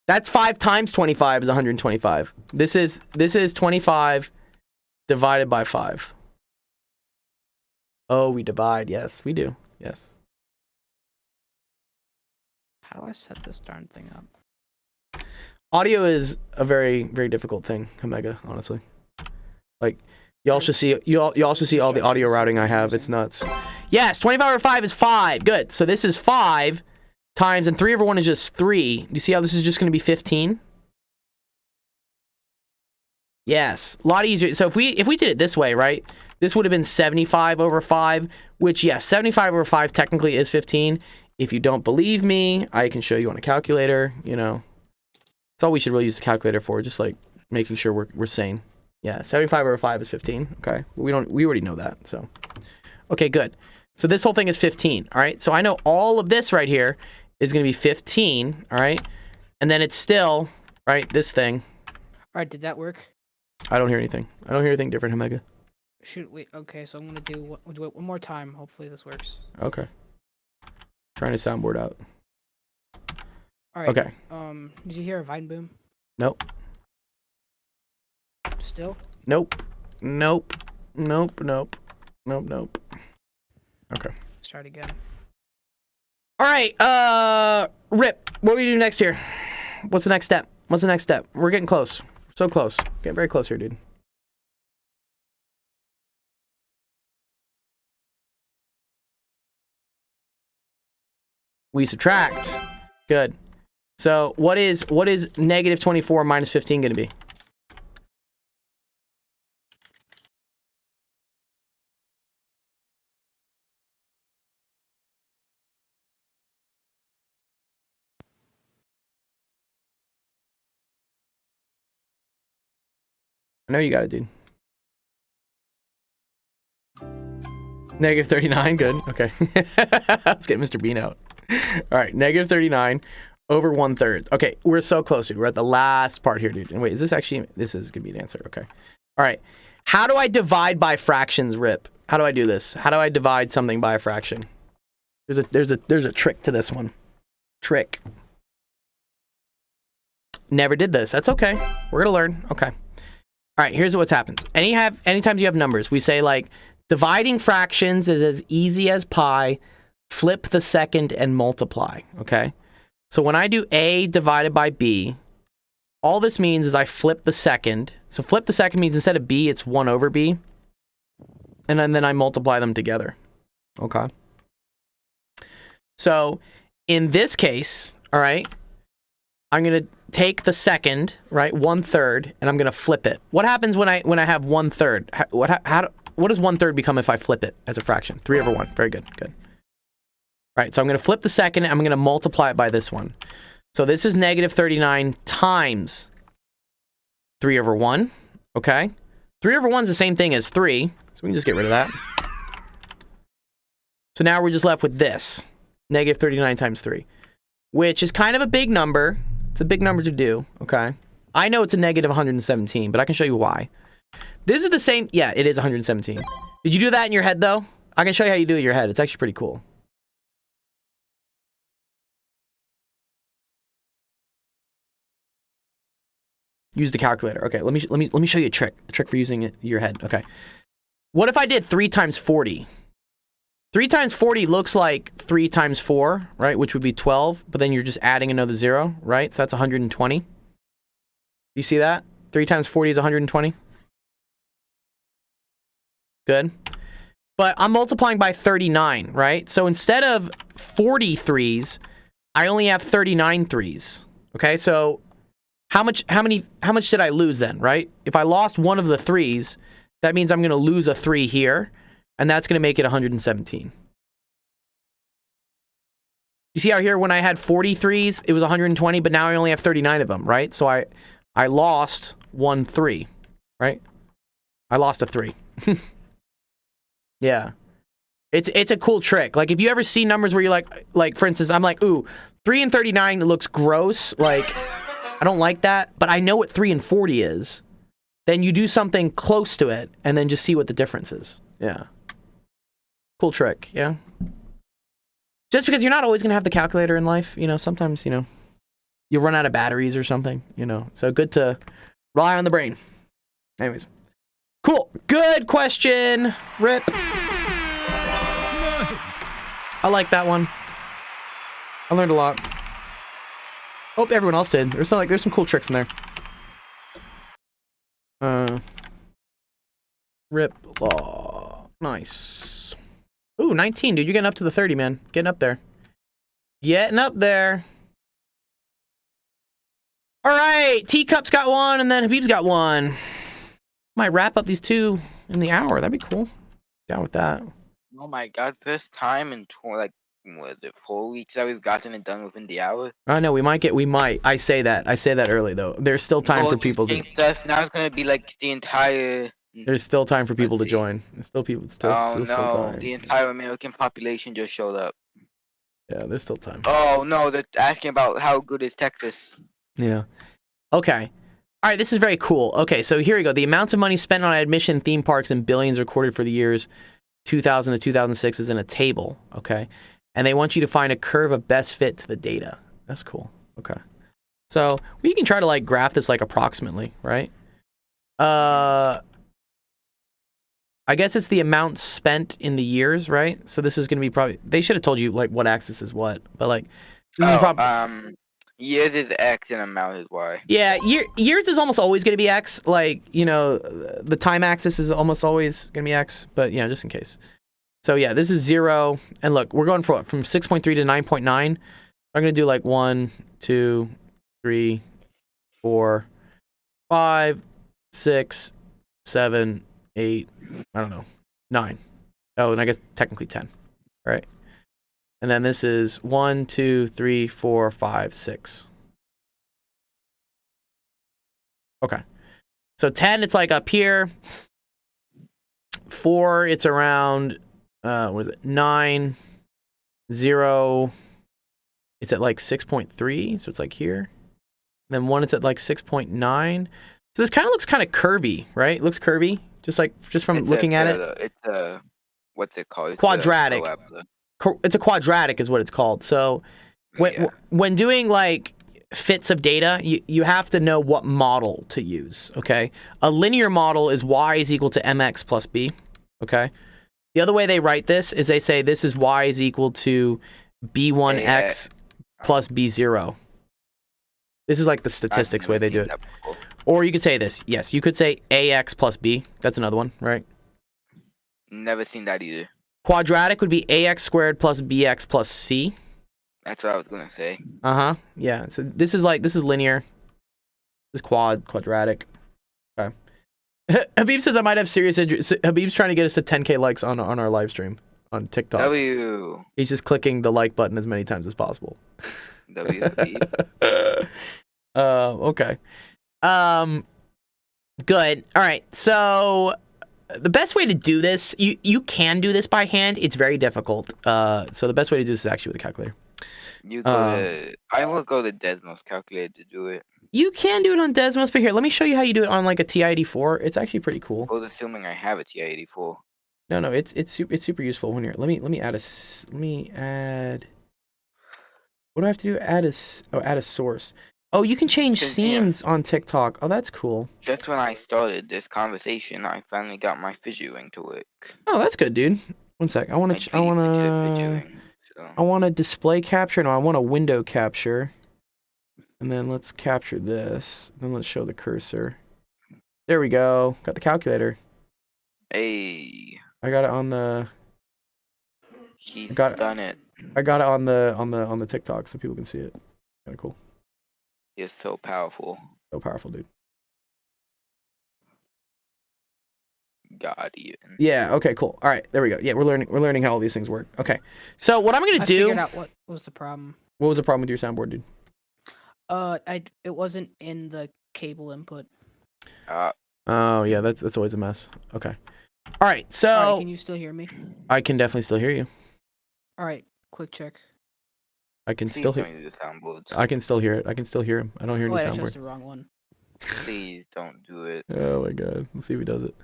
That's 5 times 25 is 125. This is 25 divided by 5. Oh, we divide. Yes, we do. Yes. How do I set this darn thing up? Audio is a very, very difficult thing, Omega, honestly. Like, y'all should see y'all should see all the audio routing I have. It's nuts. Yes, 25 over 5 is 5. Good. So this is 5 times, and 3 over 1 is just 3. You see how this is just going to be 15? Yes, a lot easier. So if we did it this way, right? This would have been 75 over 5, which, yes, 75 over 5 technically is 15. If you don't believe me, I can show you on a calculator, you know. That's all we should really use the calculator for, just like making sure we're sane. Yeah, 75 over 5 is 15. Okay, we already know that, so. Okay, good. So this whole thing is 15, all right? So I know all of this right here is going to be 15, all right? And then it's still, right, this thing. All right, did that work? I don't hear anything. I don't hear anything different, Omega. Shoot, wait. Okay, so I'm gonna do it one more time. Hopefully this works. Okay. Trying to soundboard out. All right. Okay. Did you hear a vine boom? Nope. Still? Nope. Nope. Nope. Nope. Nope. Nope. Okay. Let's try it again. All right. Rip. What do we do next here? What's the next step? What's the next step? We're getting close. So close. Getting very close here, dude. We subtract. Good. So what is negative 24 minus 15 going to be? I know you got it, dude. Negative 39, good. Okay. Let's get Mr. Bean out. All right, negative 39 over 1/3. Okay, we're so close, dude. We're at the last part here, dude. And wait, is this actually, this is gonna be an answer, okay. All right, how do I divide by fractions, Rip? How do I do this? How do I divide something by a fraction? There's a trick to this one. Trick. Never did this, that's okay. We're gonna learn, okay. All right, here's what's happens. Anytime you have numbers, we say like, dividing fractions is as easy as pi, flip the second and multiply, okay? So when I do A divided by B, all this means is I flip the second. So flip the second means instead of B, it's 1 over B. And then I multiply them together, okay? So in this case, all right, I'm gonna take the second, right, 1/3, and I'm gonna flip it. What happens when I have 1/3? What does 1/3 become if I flip it as a fraction? 3 over 1. Very good. Good. All right, so I'm going to flip the second. I'm going to multiply it by this one. So this is negative 39 times 3 over 1. Okay. 3 over 1 is the same thing as 3. So we can just get rid of that. So now we're just left with this. Negative 39 times 3. Which is kind of a big number. It's a big number to do. Okay. I know it's a negative 117, but I can show you why. This is the same. Yeah, it is 117. Did you do that in your head, though? I can show you how you do it in your head. It's actually pretty cool. Use the calculator. Okay, let me show you a trick for using it in your head. Okay. What if I did 3 times 40? 3 times 40 looks like 3 times 4, right? Which would be 12, but then you're just adding another 0, right? So that's 120. You see that? 3 times 40 is 120. Good. But I'm multiplying by 39, right? So instead of 40 threes, I only have 39 threes. Okay, so how much did I lose then, right? If I lost one of the threes, that means I'm going to lose a 3 here, and that's going to make it 117. You see how here when I had 40 threes, it was 120, but now I only have 39 of them, right? So I lost 1 3, right? I lost a 3. Yeah. It's a cool trick. Like, if you ever see numbers where you're like for instance, I'm like, ooh, 3 and 39 looks gross. Like, I don't like that, but I know what 3 and 40 is. Then you do something close to it, and then just see what the difference is. Yeah. Cool trick, yeah. Just because you're not always going to have the calculator in life, you know, sometimes, you know, you'll run out of batteries or something, you know. So good to rely on the brain. Anyways. Cool. Good question, Rip. I like that one. I learned a lot. Hope everyone else did. There's some cool tricks in there. Rip law. Nice. Ooh, 19, dude. You're getting up to the 30, man. Getting up there. Getting up there. All right. Teacup's got one, and then Habib's got one. Might wrap up these two in the hour. That'd be cool. Down with that. Oh my god, first time in like, what is it, 4 weeks that we've gotten it done within the hour? I know, we might. I say that early, though. There's still time for people to... Now it's gonna be like the entire... There's still time for people to join. There's still people... Still time. The entire American population just showed up. Yeah, there's still time. Oh no, they're asking about how good is Texas. Yeah. Okay. All right, this is very cool. Okay, so here we go. The amounts of money spent on admission theme parks in billions recorded for the years 2000 to 2006 is in a table, okay? And they want you to find a curve of best fit to the data. That's cool. Okay. So we can try to like graph this like approximately, right? I guess it's the amount spent in the years, right? So this is going to be probably... They should have told you like what axis is what, but like... This is probably... Years is X and amount is Y. Yeah, years is almost always going to be X. Like, you know, the time axis is almost always going to be X. But, yeah, just in case. So, yeah, this is 0. And look, we're going from 6.3 to 9.9. I'm going to do like 1, 2, 3, 4, 5, 6, 7, 8, I don't know, 9. Oh, and I guess technically 10. All right. And then this is 1, 2, 3, 4, 5, 6. Okay. So 10, it's like up here. 4, it's around, what is it? 9, 0. It's at like 6.3, so it's like here. And then 1, it's at like 6.9. So this kind of looks kind of curvy, right? It looks curvy, just from looking at it. It's a, what's it called? It's quadratic. It's a quadratic is what it's called. So when doing like fits of data, you have to know what model to use, okay? A linear model is y is equal to mx plus b, okay? The other way they write this is they say this is y is equal to b1x plus b0. This is like the statistics way they do it. Or you could say this. Yes, you could say ax plus b. That's another one, right? Never seen that either. Quadratic would be ax squared plus bx plus c. That's what I was gonna say. Yeah. So this is linear. This is quadratic. Okay. Habib says I might have serious injuries. Habib's trying to get us to 10K likes on our live stream on TikTok. W. He's just clicking the like button as many times as possible. W. Okay. Good. All right. So the best way to do this, you can do this by hand. It's very difficult. So the best way to do this is actually with a calculator. I will go to Desmos calculator to do it. You can do it on Desmos, but here, let me show you how you do it on like a TI-84. It's actually pretty cool. Well, assuming I have a TI-84. No, it's super useful. When you're, let me add. What do I have to do? Add a source. Oh, you can change scenes on TikTok. Oh, that's cool. Just when I started this conversation, I finally got my figuring to work. Oh, that's good, dude. One sec. I want to display capture. No, I want a window capture. And then let's capture this. Then let's show the cursor. There we go. Got the calculator. Hey. I got it on the. He's done it. I got it on the TikTok so people can see it. Kind of cool. It's so powerful. So powerful, dude. God, even. Yeah. Okay. Cool. All right. There we go. Yeah, we're learning how all these things work. Okay. So what I'm gonna do. I figured out what was the problem. What was the problem with your soundboard, dude? It wasn't in the cable input. Oh yeah, that's always a mess. Okay. All right, Alright, so can you still hear me? I can definitely still hear you. Alright, quick check. I can Please still don't hear. use the soundboards. I can still hear it. I can still hear him. I don't hear Oh, any wait, I chose soundboard. the wrong one. Please don't do it. Oh my god. Let's see if he does it.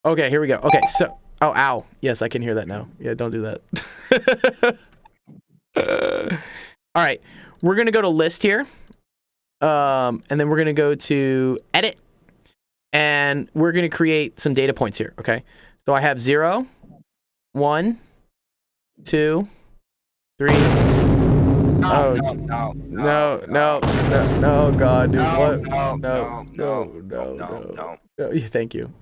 Okay, here we go. Okay, so ow. Yes, I can hear that now. Yeah, don't do that. All right, we're gonna go to list here, and then we're gonna go to edit, and we're gonna create some data points here. Okay, so I have 0, 1, 2, 3. Oh, no, God, dude, what? No. Yeah, thank you.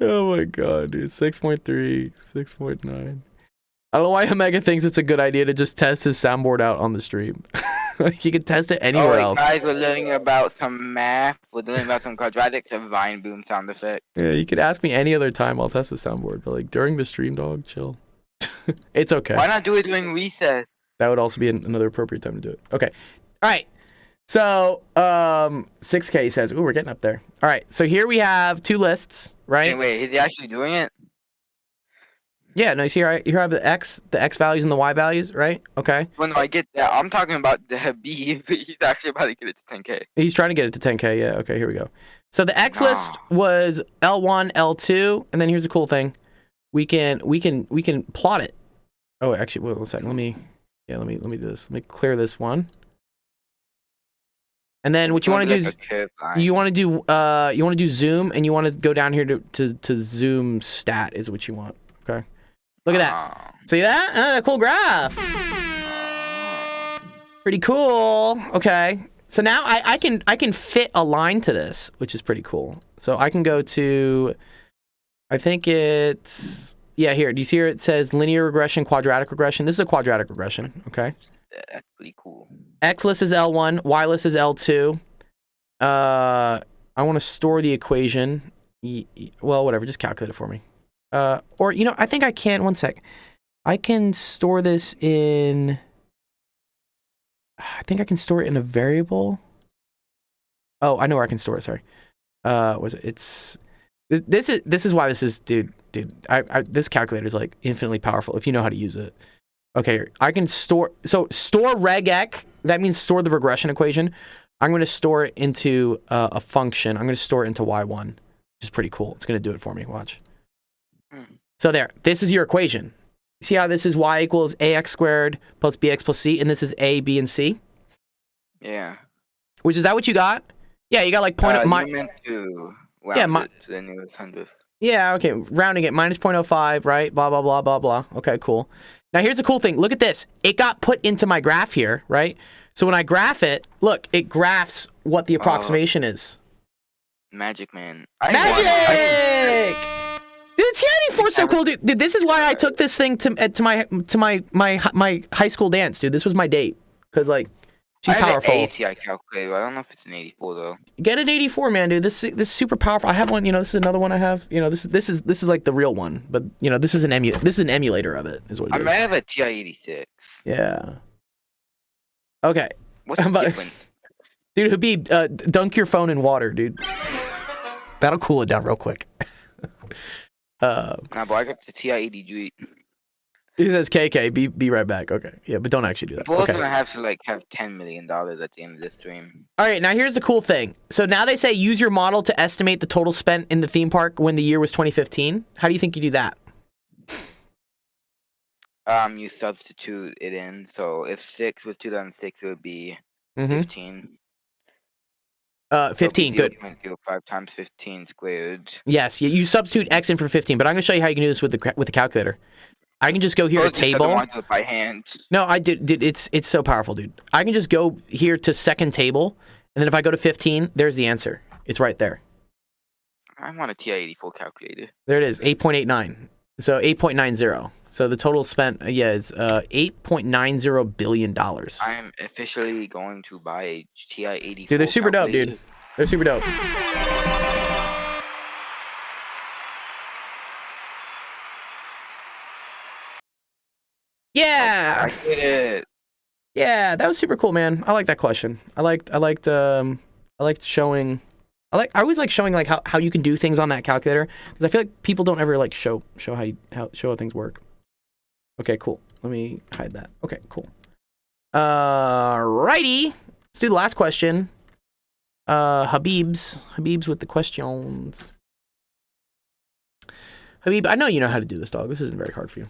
Oh my god, dude. 6.3, 6.9. I don't know why Omega thinks it's a good idea to just test his soundboard out on the stream. Like, you can test it anywhere else. Guys, we're learning about some math. We're learning about some quadratics and Vine Boom sound effects. Yeah, you could ask me any other time. I'll test the soundboard. But like during the stream, dog, chill. It's okay. Why not do it during recess? That would also be another appropriate time to do it. Okay. All right. So 6K says, ooh, we're getting up there. All right. So here we have 2 lists, right? Hey, wait, is he actually doing it? Yeah. No, you see here I have the X values and the Y values, right? Okay. Well, no, I get that. I'm talking about the Habib. He's actually about to get it to 10K. He's trying to get it to 10K. Yeah. Okay. Here we go. So the X list was L1, L2, and then here's the cool thing. We can plot it. Oh, actually, wait a second. Let me do this. Let me clear this one. And then what you want to do is you want to do zoom, and you want to go down here to zoom stat is what you want. Okay. Look at that. See that? Cool graph. Pretty cool. Okay. So now I can fit a line to this, which is pretty cool. So I can go to, I think it's, yeah, here. Do you see here it says linear regression, quadratic regression? This is a quadratic regression. Okay. That's pretty cool. X list is L1, Y list is L2. I want to store the equation. Well, whatever, just calculate it for me. Or, you know, I think I can, one sec. I can store this in, I think I can store it in a variable. Oh, I know where I can store it, sorry. Was it, it's, this is why this is, dude, this calculator is like infinitely powerful if you know how to use it. Okay, I can store, so store regec, that means store the regression equation. I'm going to store it into a function. I'm going to store it into y1, which is pretty cool. It's going to do it for me, watch. So there, this is your equation. See how this is y equals ax squared plus bx plus c, and this is a, b, and c? Yeah. Which, is that what you got? Yeah, you got like point, You meant to round it to the newest hundredth. Yeah, okay, rounding it, minus 0.05, right? Blah, blah, blah, blah, blah. Okay, cool. Now here's the cool thing. Look at this. It got put into my graph here, right? So when I graph it, look, it graphs what the approximation is. Magic, man. Magic! Dude, TI-84 is so cool, dude. Dude, this is why I took this thing to my high school dance, dude. This was my date, cause like she's powerful. I have an ATI calculator. I don't know if it's an 84 though. Get an 84, man, dude. This is super powerful. I have one. You know, this is another one I have. You know, this is like the real one, but you know, this is an emulator of it. Is what it is. I have a TI 86. Yeah. Okay. What's the difference? Dude, Habib, dunk your phone in water, dude. That'll cool it down real quick. Nah, but I got the TI 83. He says, KK, be right back. Okay. Yeah, but don't actually do that. We're okay. gonna have to like have $10 million at the end of this stream. All right, now here's the cool thing. So now they say use your model to estimate the total spent in the theme park when the year was 2015. How do you think you do that? You substitute it in. So if 6 was 2006, it would be 15. 15, good. 5 times 15 squared. Yes, you substitute X in for 15, but I'm gonna show you how you can do this with the calculator. I can just go here to table. I do it by hand. No, I did. It's so powerful, dude. I can just go here to second table, and then if I go to 15, there's the answer. It's right there. I want a TI-84 calculator. There it is, 8.89. So 8.90. So the total spent, is $8.90 billion. I'm officially going to buy a TI-84. Dude, they're super dope, dude. They're super dope. Yeah. I did it. Yeah, that was super cool, man. I like that question. I liked showing. I always like showing like how you can do things on that calculator, because I feel like people don't ever like show how things work. Okay, cool. Let me hide that. Okay, cool. Righty. Let's do the last question. Habib's with the questions. Habib, I know you know how to do this, dog. This isn't very hard for you.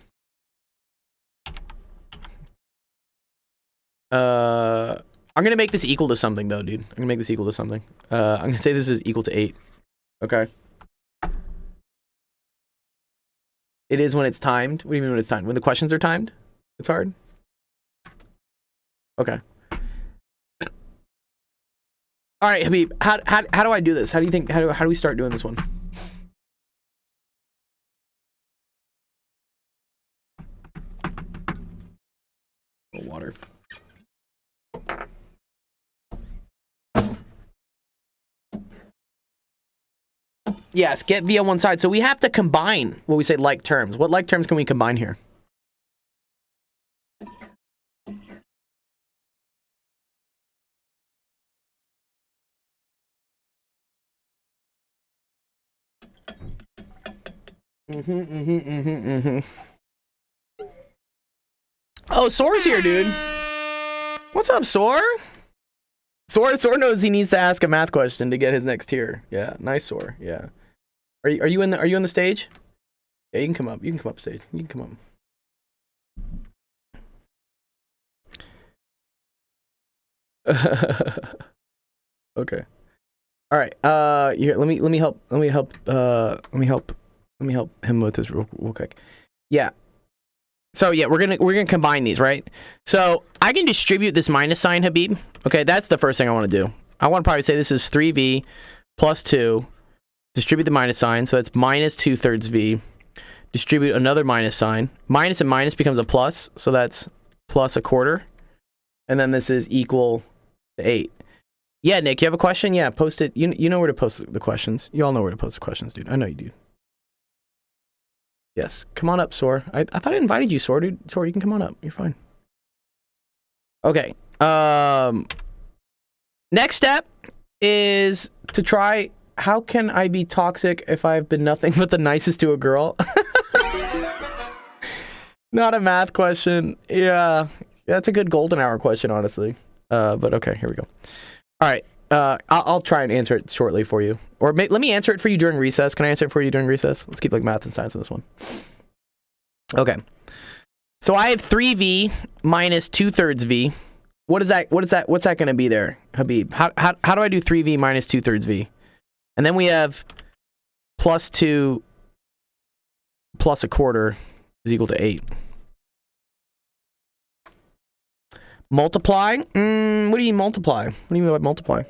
I'm gonna make this equal to something though, dude. I'm gonna make this equal to something. I'm gonna say this is equal to 8. Okay. It is when it's timed. What do you mean when it's timed? When the questions are timed? It's hard? Okay. All right, Habib, how do I do this? How do you think, how do we start doing this one? Water. Yes, get V on one side. So we have to combine what we say like terms. What like terms can we combine here? Oh, Soar's here, dude. What's up, Soar? Soar knows he needs to ask a math question to get his next tier. Yeah, nice, Soar. Yeah. Are you in the stage? Yeah, you can come up. You can come up stage. You can come up. Okay. All right. Here, let me help him with this real quick. Yeah. So yeah, we're gonna combine these, right? So I can distribute this minus sign, Habib. Okay, that's the first thing I want to do. I want to probably say this is 3v plus 2. Distribute the minus sign, so that's minus 2/3 v. Distribute another minus sign. Minus and minus becomes a plus, so that's plus 1/4. And then this is equal to 8. Yeah, Nick, you have a question? Yeah, post it. You know where to post the questions. You all know where to post the questions, dude. I know you do. Yes, come on up, Soar. I thought I invited you, Soar, dude. Soar, you can come on up. You're fine. Okay. Next step is to try, how can I be toxic if I've been nothing but the nicest to a girl? Not a math question. Yeah, that's a good golden hour question, honestly. But okay, here we go. All right. I'll try and answer it shortly for you. Or let me answer it for you during recess. Can I answer it for you during recess? Let's keep like math and science in this one. Okay. So I have 3v minus 2/3 v. What's that going to be there, Habib? How do I do 3v minus 2/3 v? And then we have plus 2 plus 1/4 is equal to 8. Multiply? What do you mean multiply? What do you mean by multiply?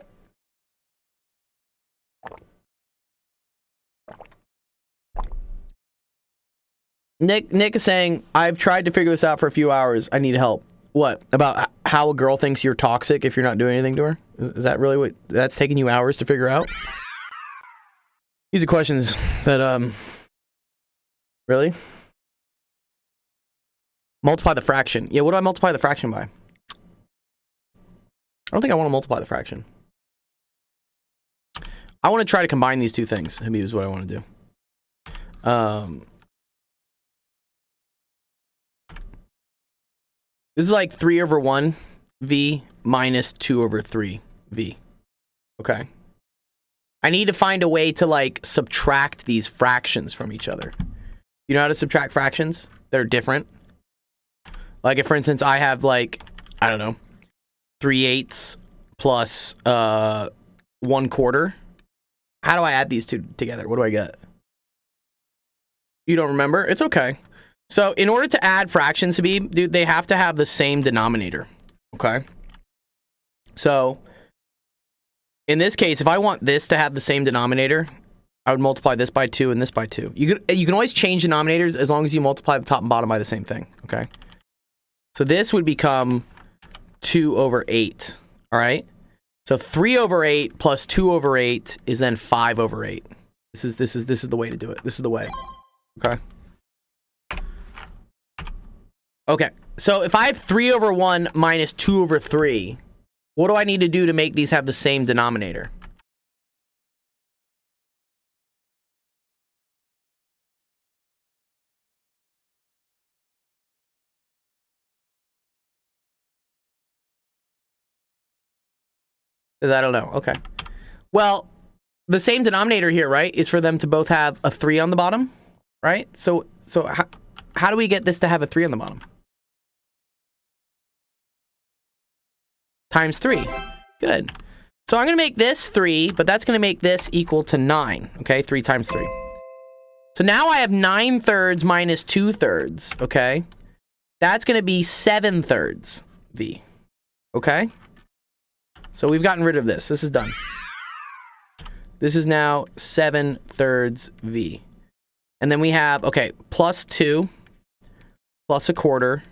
Nick is saying, I've tried to figure this out for a few hours. I need help. What? About how a girl thinks you're toxic if you're not doing anything to her? Is that really what that's taking you hours to figure out? These are questions that, really? Multiply the fraction. Yeah, what do I multiply the fraction by? I don't think I want to multiply the fraction. I want to try to combine these two things. Maybe is what I want to do. This is like 3/1 v minus 2/3 v. Okay. I need to find a way to like subtract these fractions from each other. You know how to subtract fractions that are different? Like if, for instance, I have like, I don't know, 3/8 plus 1/4. How do I add these two together? What do I get? You don't remember? It's okay. So in order to add fractions, Habib, dude, they have to have the same denominator. Okay. So in this case, if I want this to have the same denominator, I would multiply this by 2 and this by 2. You can always change denominators as long as you multiply the top and bottom by the same thing. Okay. So this would become 2/8. All right. So 3/8 plus 2/8 is then 5/8. This is the way to do it. This is the way. Okay. Okay. So if I have 3 over 1 minus 2 over 3, what do I need to do to make these have the same denominator? I don't know. Okay. Well, the same denominator here, right, is for them to both have a 3 on the bottom, right? So how do we get this to have a 3 on the bottom? Times 3. Good. So I'm going to make this 3, but that's going to make this equal to 9. Okay, 3 times 3. So now I have 9/3 minus 2/3. Okay, that's going to be 7/3 V. Okay, so we've gotten rid of this. This is done. This is now 7/3 V. And then we have, okay, plus 2 plus 1/4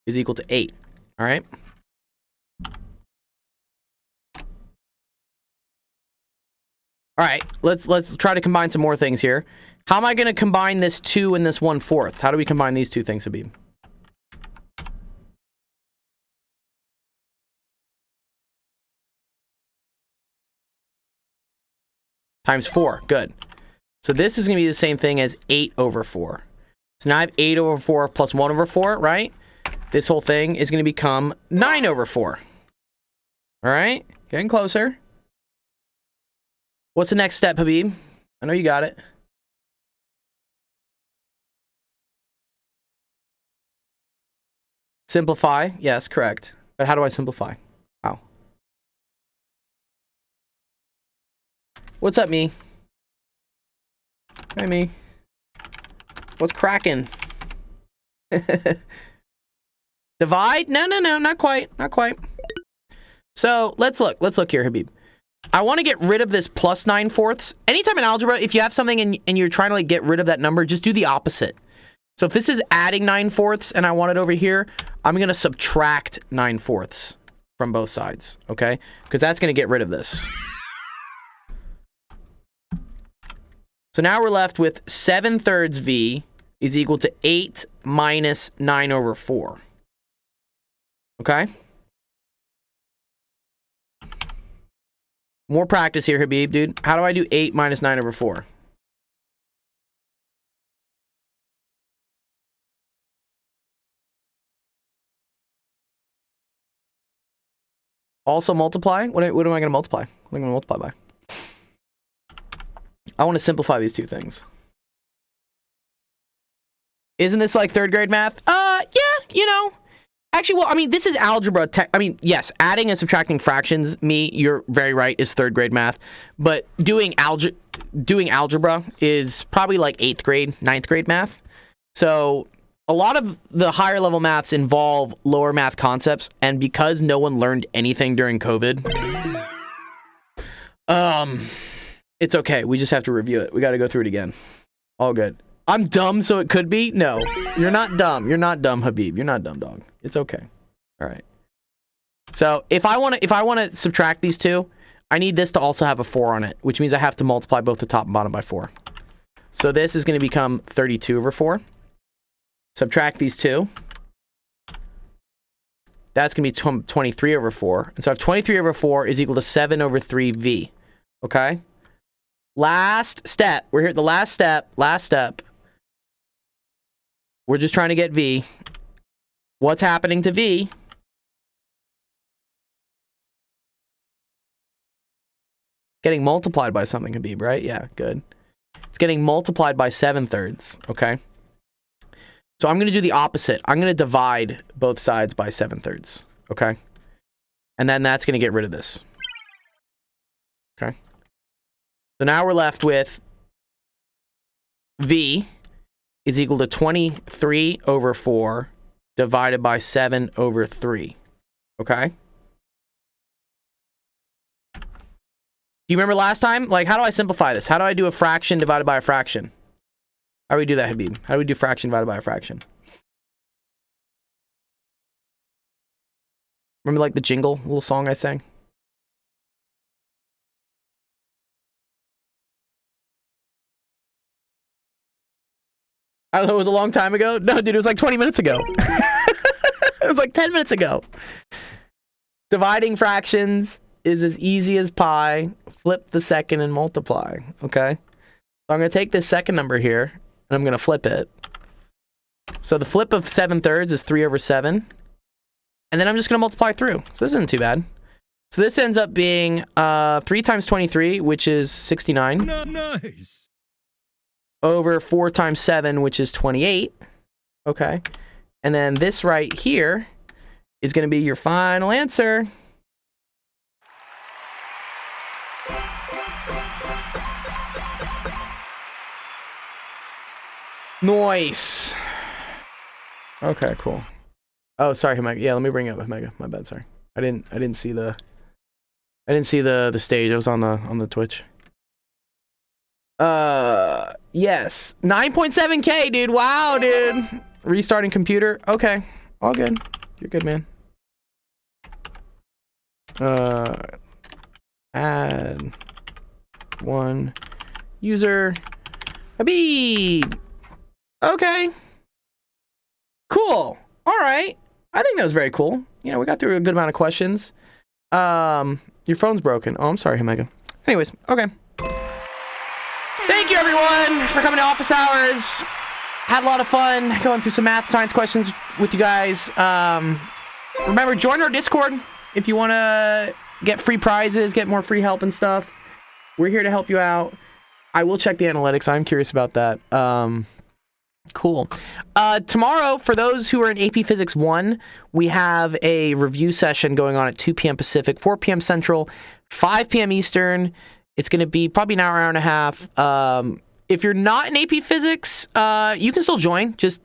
is equal to 8. All right. All right, let's try to combine some more things here. How am I going to combine this 2 and this 1/4? How do we combine these two things, Habib? Times 4. Good. So this is going to be the same thing as 8 over 4. So now I have 8 over 4 plus 1 over 4, right? This whole thing is going to become 9 over 4. All right, getting closer. What's the next step, Habib? I know you got it. Simplify. Yes, correct. But how do I simplify? How? What's up, me? Hey, me. What's cracking? Divide? No, not quite. Not quite. So let's look. Let's look here, Habib. I want to get rid of this plus 9/4. Anytime in algebra, if you have something and you're trying to like get rid of that number, just do the opposite. So if this is adding 9/4 and I want it over here, I'm going to subtract 9/4 from both sides, okay? Because that's going to get rid of this. So now we're left with 7/3 V is equal to 8 minus 9 over 4. Okay? More practice here, Habib, dude. How do I do 8 minus 9 over 4? Also multiply? What am I going to multiply? What am I going to multiply by? I want to simplify these two things. Isn't this like 3rd grade math? Yeah, you know. Actually, well, I mean, this is algebra. I mean, yes, adding and subtracting fractions, you're very right, is 3rd grade math. But doing algebra is probably like 8th grade, 9th grade math. So a lot of the higher level maths involve lower math concepts. And because no one learned anything during COVID, it's okay. We just have to review it. We got to go through it again. All good. I'm dumb, so it could be? No, you're not dumb. You're not dumb, Habib. You're not dumb, dog. It's okay. All right. So if I want to subtract these two, I need this to also have a 4 on it, which means I have to multiply both the top and bottom by 4. So this is going to become 32 over 4. Subtract these two. That's going to be 23 over 4. And so I have 23 over 4 is equal to 7 over 3V. Okay? Last step. We're here at the last step. Last step. We're just trying to get V. What's happening to V? Getting multiplied by something, Habib, right? Yeah, good. It's getting multiplied by 7/3, okay? So I'm going to do the opposite. I'm going to divide both sides by 7/3, okay? And then that's going to get rid of this. Okay? So now we're left with V is equal to 23 over 4 divided by 7 over 3. Okay? Do you remember last time? Like, how do I simplify this? How do I do a fraction divided by a fraction? How do we do that, Habib? How do we do fraction divided by a fraction? Remember, like, the jingle little song I sang? I don't know, it was a long time ago. No, dude, it was like 20 minutes ago. It was like 10 minutes ago. Dividing fractions is as easy as pi. Flip the second and multiply. Okay. So I'm going to take this second number here and I'm going to flip it. So the flip of 7/3 is 3/7. And then I'm just going to multiply through. So this isn't too bad. So this ends up being 3 times 23, which is 69. Nice. Over 4 times 7, which is 28. Okay. And then this right here is going to be your final answer. Nice. Okay, cool. Oh, sorry, Omega. Yeah, let me bring up Omega. My bad, sorry. I didn't see the stage. I was on the Twitch. Yes. 9.7K, dude. Wow, dude. Restarting computer. Okay. All good. You're good, man. Add one user. Habib. Okay. Cool. All right. I think that was very cool. You know, we got through a good amount of questions. Your phone's broken. Oh, I'm sorry, Omega. Anyways, okay. Thank you, everyone, for coming to Office Hours. Had a lot of fun going through some math science questions with you guys. Remember, join our Discord if you want to get free prizes, get more free help and stuff. We're here to help you out. I will check the analytics. I'm curious about that. Cool. Tomorrow, for those who are in AP Physics 1, we have a review session going on at 2 p.m. Pacific, 4 p.m. Central, 5 p.m. Eastern. It's going to be probably an hour and a half. If you're not in AP Physics, you can still join. Just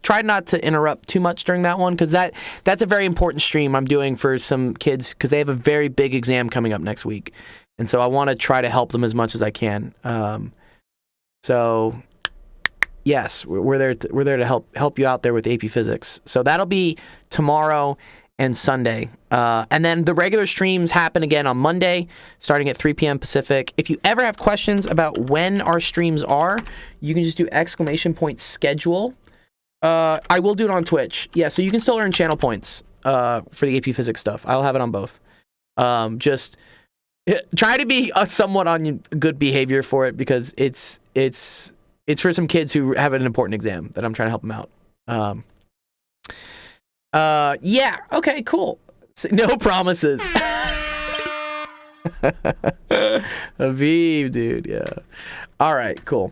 try not to interrupt too much during that one, because that's a very important stream I'm doing for some kids, because they have a very big exam coming up next week. And so I want to try to help them as much as I can. So yes, we're there to help you out there with AP Physics. So that'll be tomorrow and Sunday. And then the regular streams happen again on Monday, starting at 3 p.m. Pacific. If you ever have questions about when our streams are, you can just do !schedule. I will do it on Twitch. Yeah, so you can still earn channel points for the AP Physics stuff. I'll have it on both. Just try to be somewhat on good behavior for it, because it's for some kids who have an important exam that I'm trying to help them out. Yeah, okay, cool. So, no promises. Aviv, dude, yeah. All right, cool.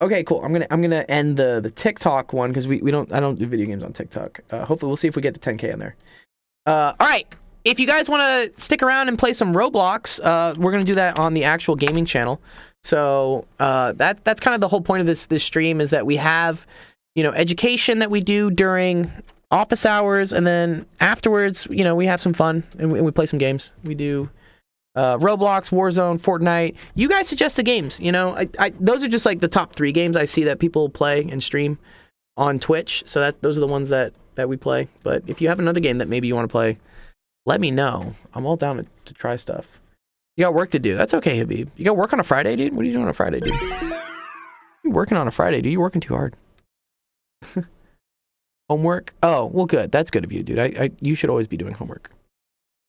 Okay, cool. I'm gonna end the TikTok one, because I don't do video games on TikTok. Hopefully we'll see if we get to 10K in there. All right. If you guys want to stick around and play some Roblox, we're gonna do that on the actual gaming channel. So that's kind of the whole point of this stream, is that we have, you know, education that we do during office hours, and then afterwards, you know, we have some fun and we play some games. We do Roblox, Warzone, Fortnite. You guys suggest the games. You know, those are just like the top 3 games I see that people play and stream on Twitch. So those are the ones that we play. But if you have another game that maybe you want to play, let me know. I'm all down to try stuff. You got work to do. That's okay, Habib. You got work on a Friday, dude? What are you doing on a Friday, dude? You working on a Friday, dude? You working too hard. Homework? Oh, well, good. That's good of you, dude. You should always be doing homework.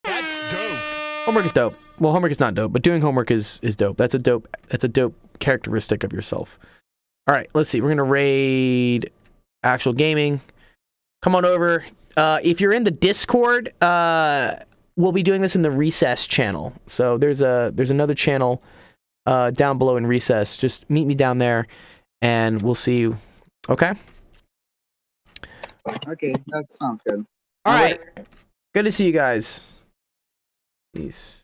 That's dope. Homework is dope. Well, homework is not dope, but doing homework is dope. That's a dope characteristic of yourself. All right, let's see. We're gonna raid actual gaming. Come on over. If you're in the Discord, we'll be doing this in the Recess channel. So there's another channel down below in Recess. Just meet me down there, and we'll see you. Okay? Okay, that sounds good. All right. Good to see you guys. Peace.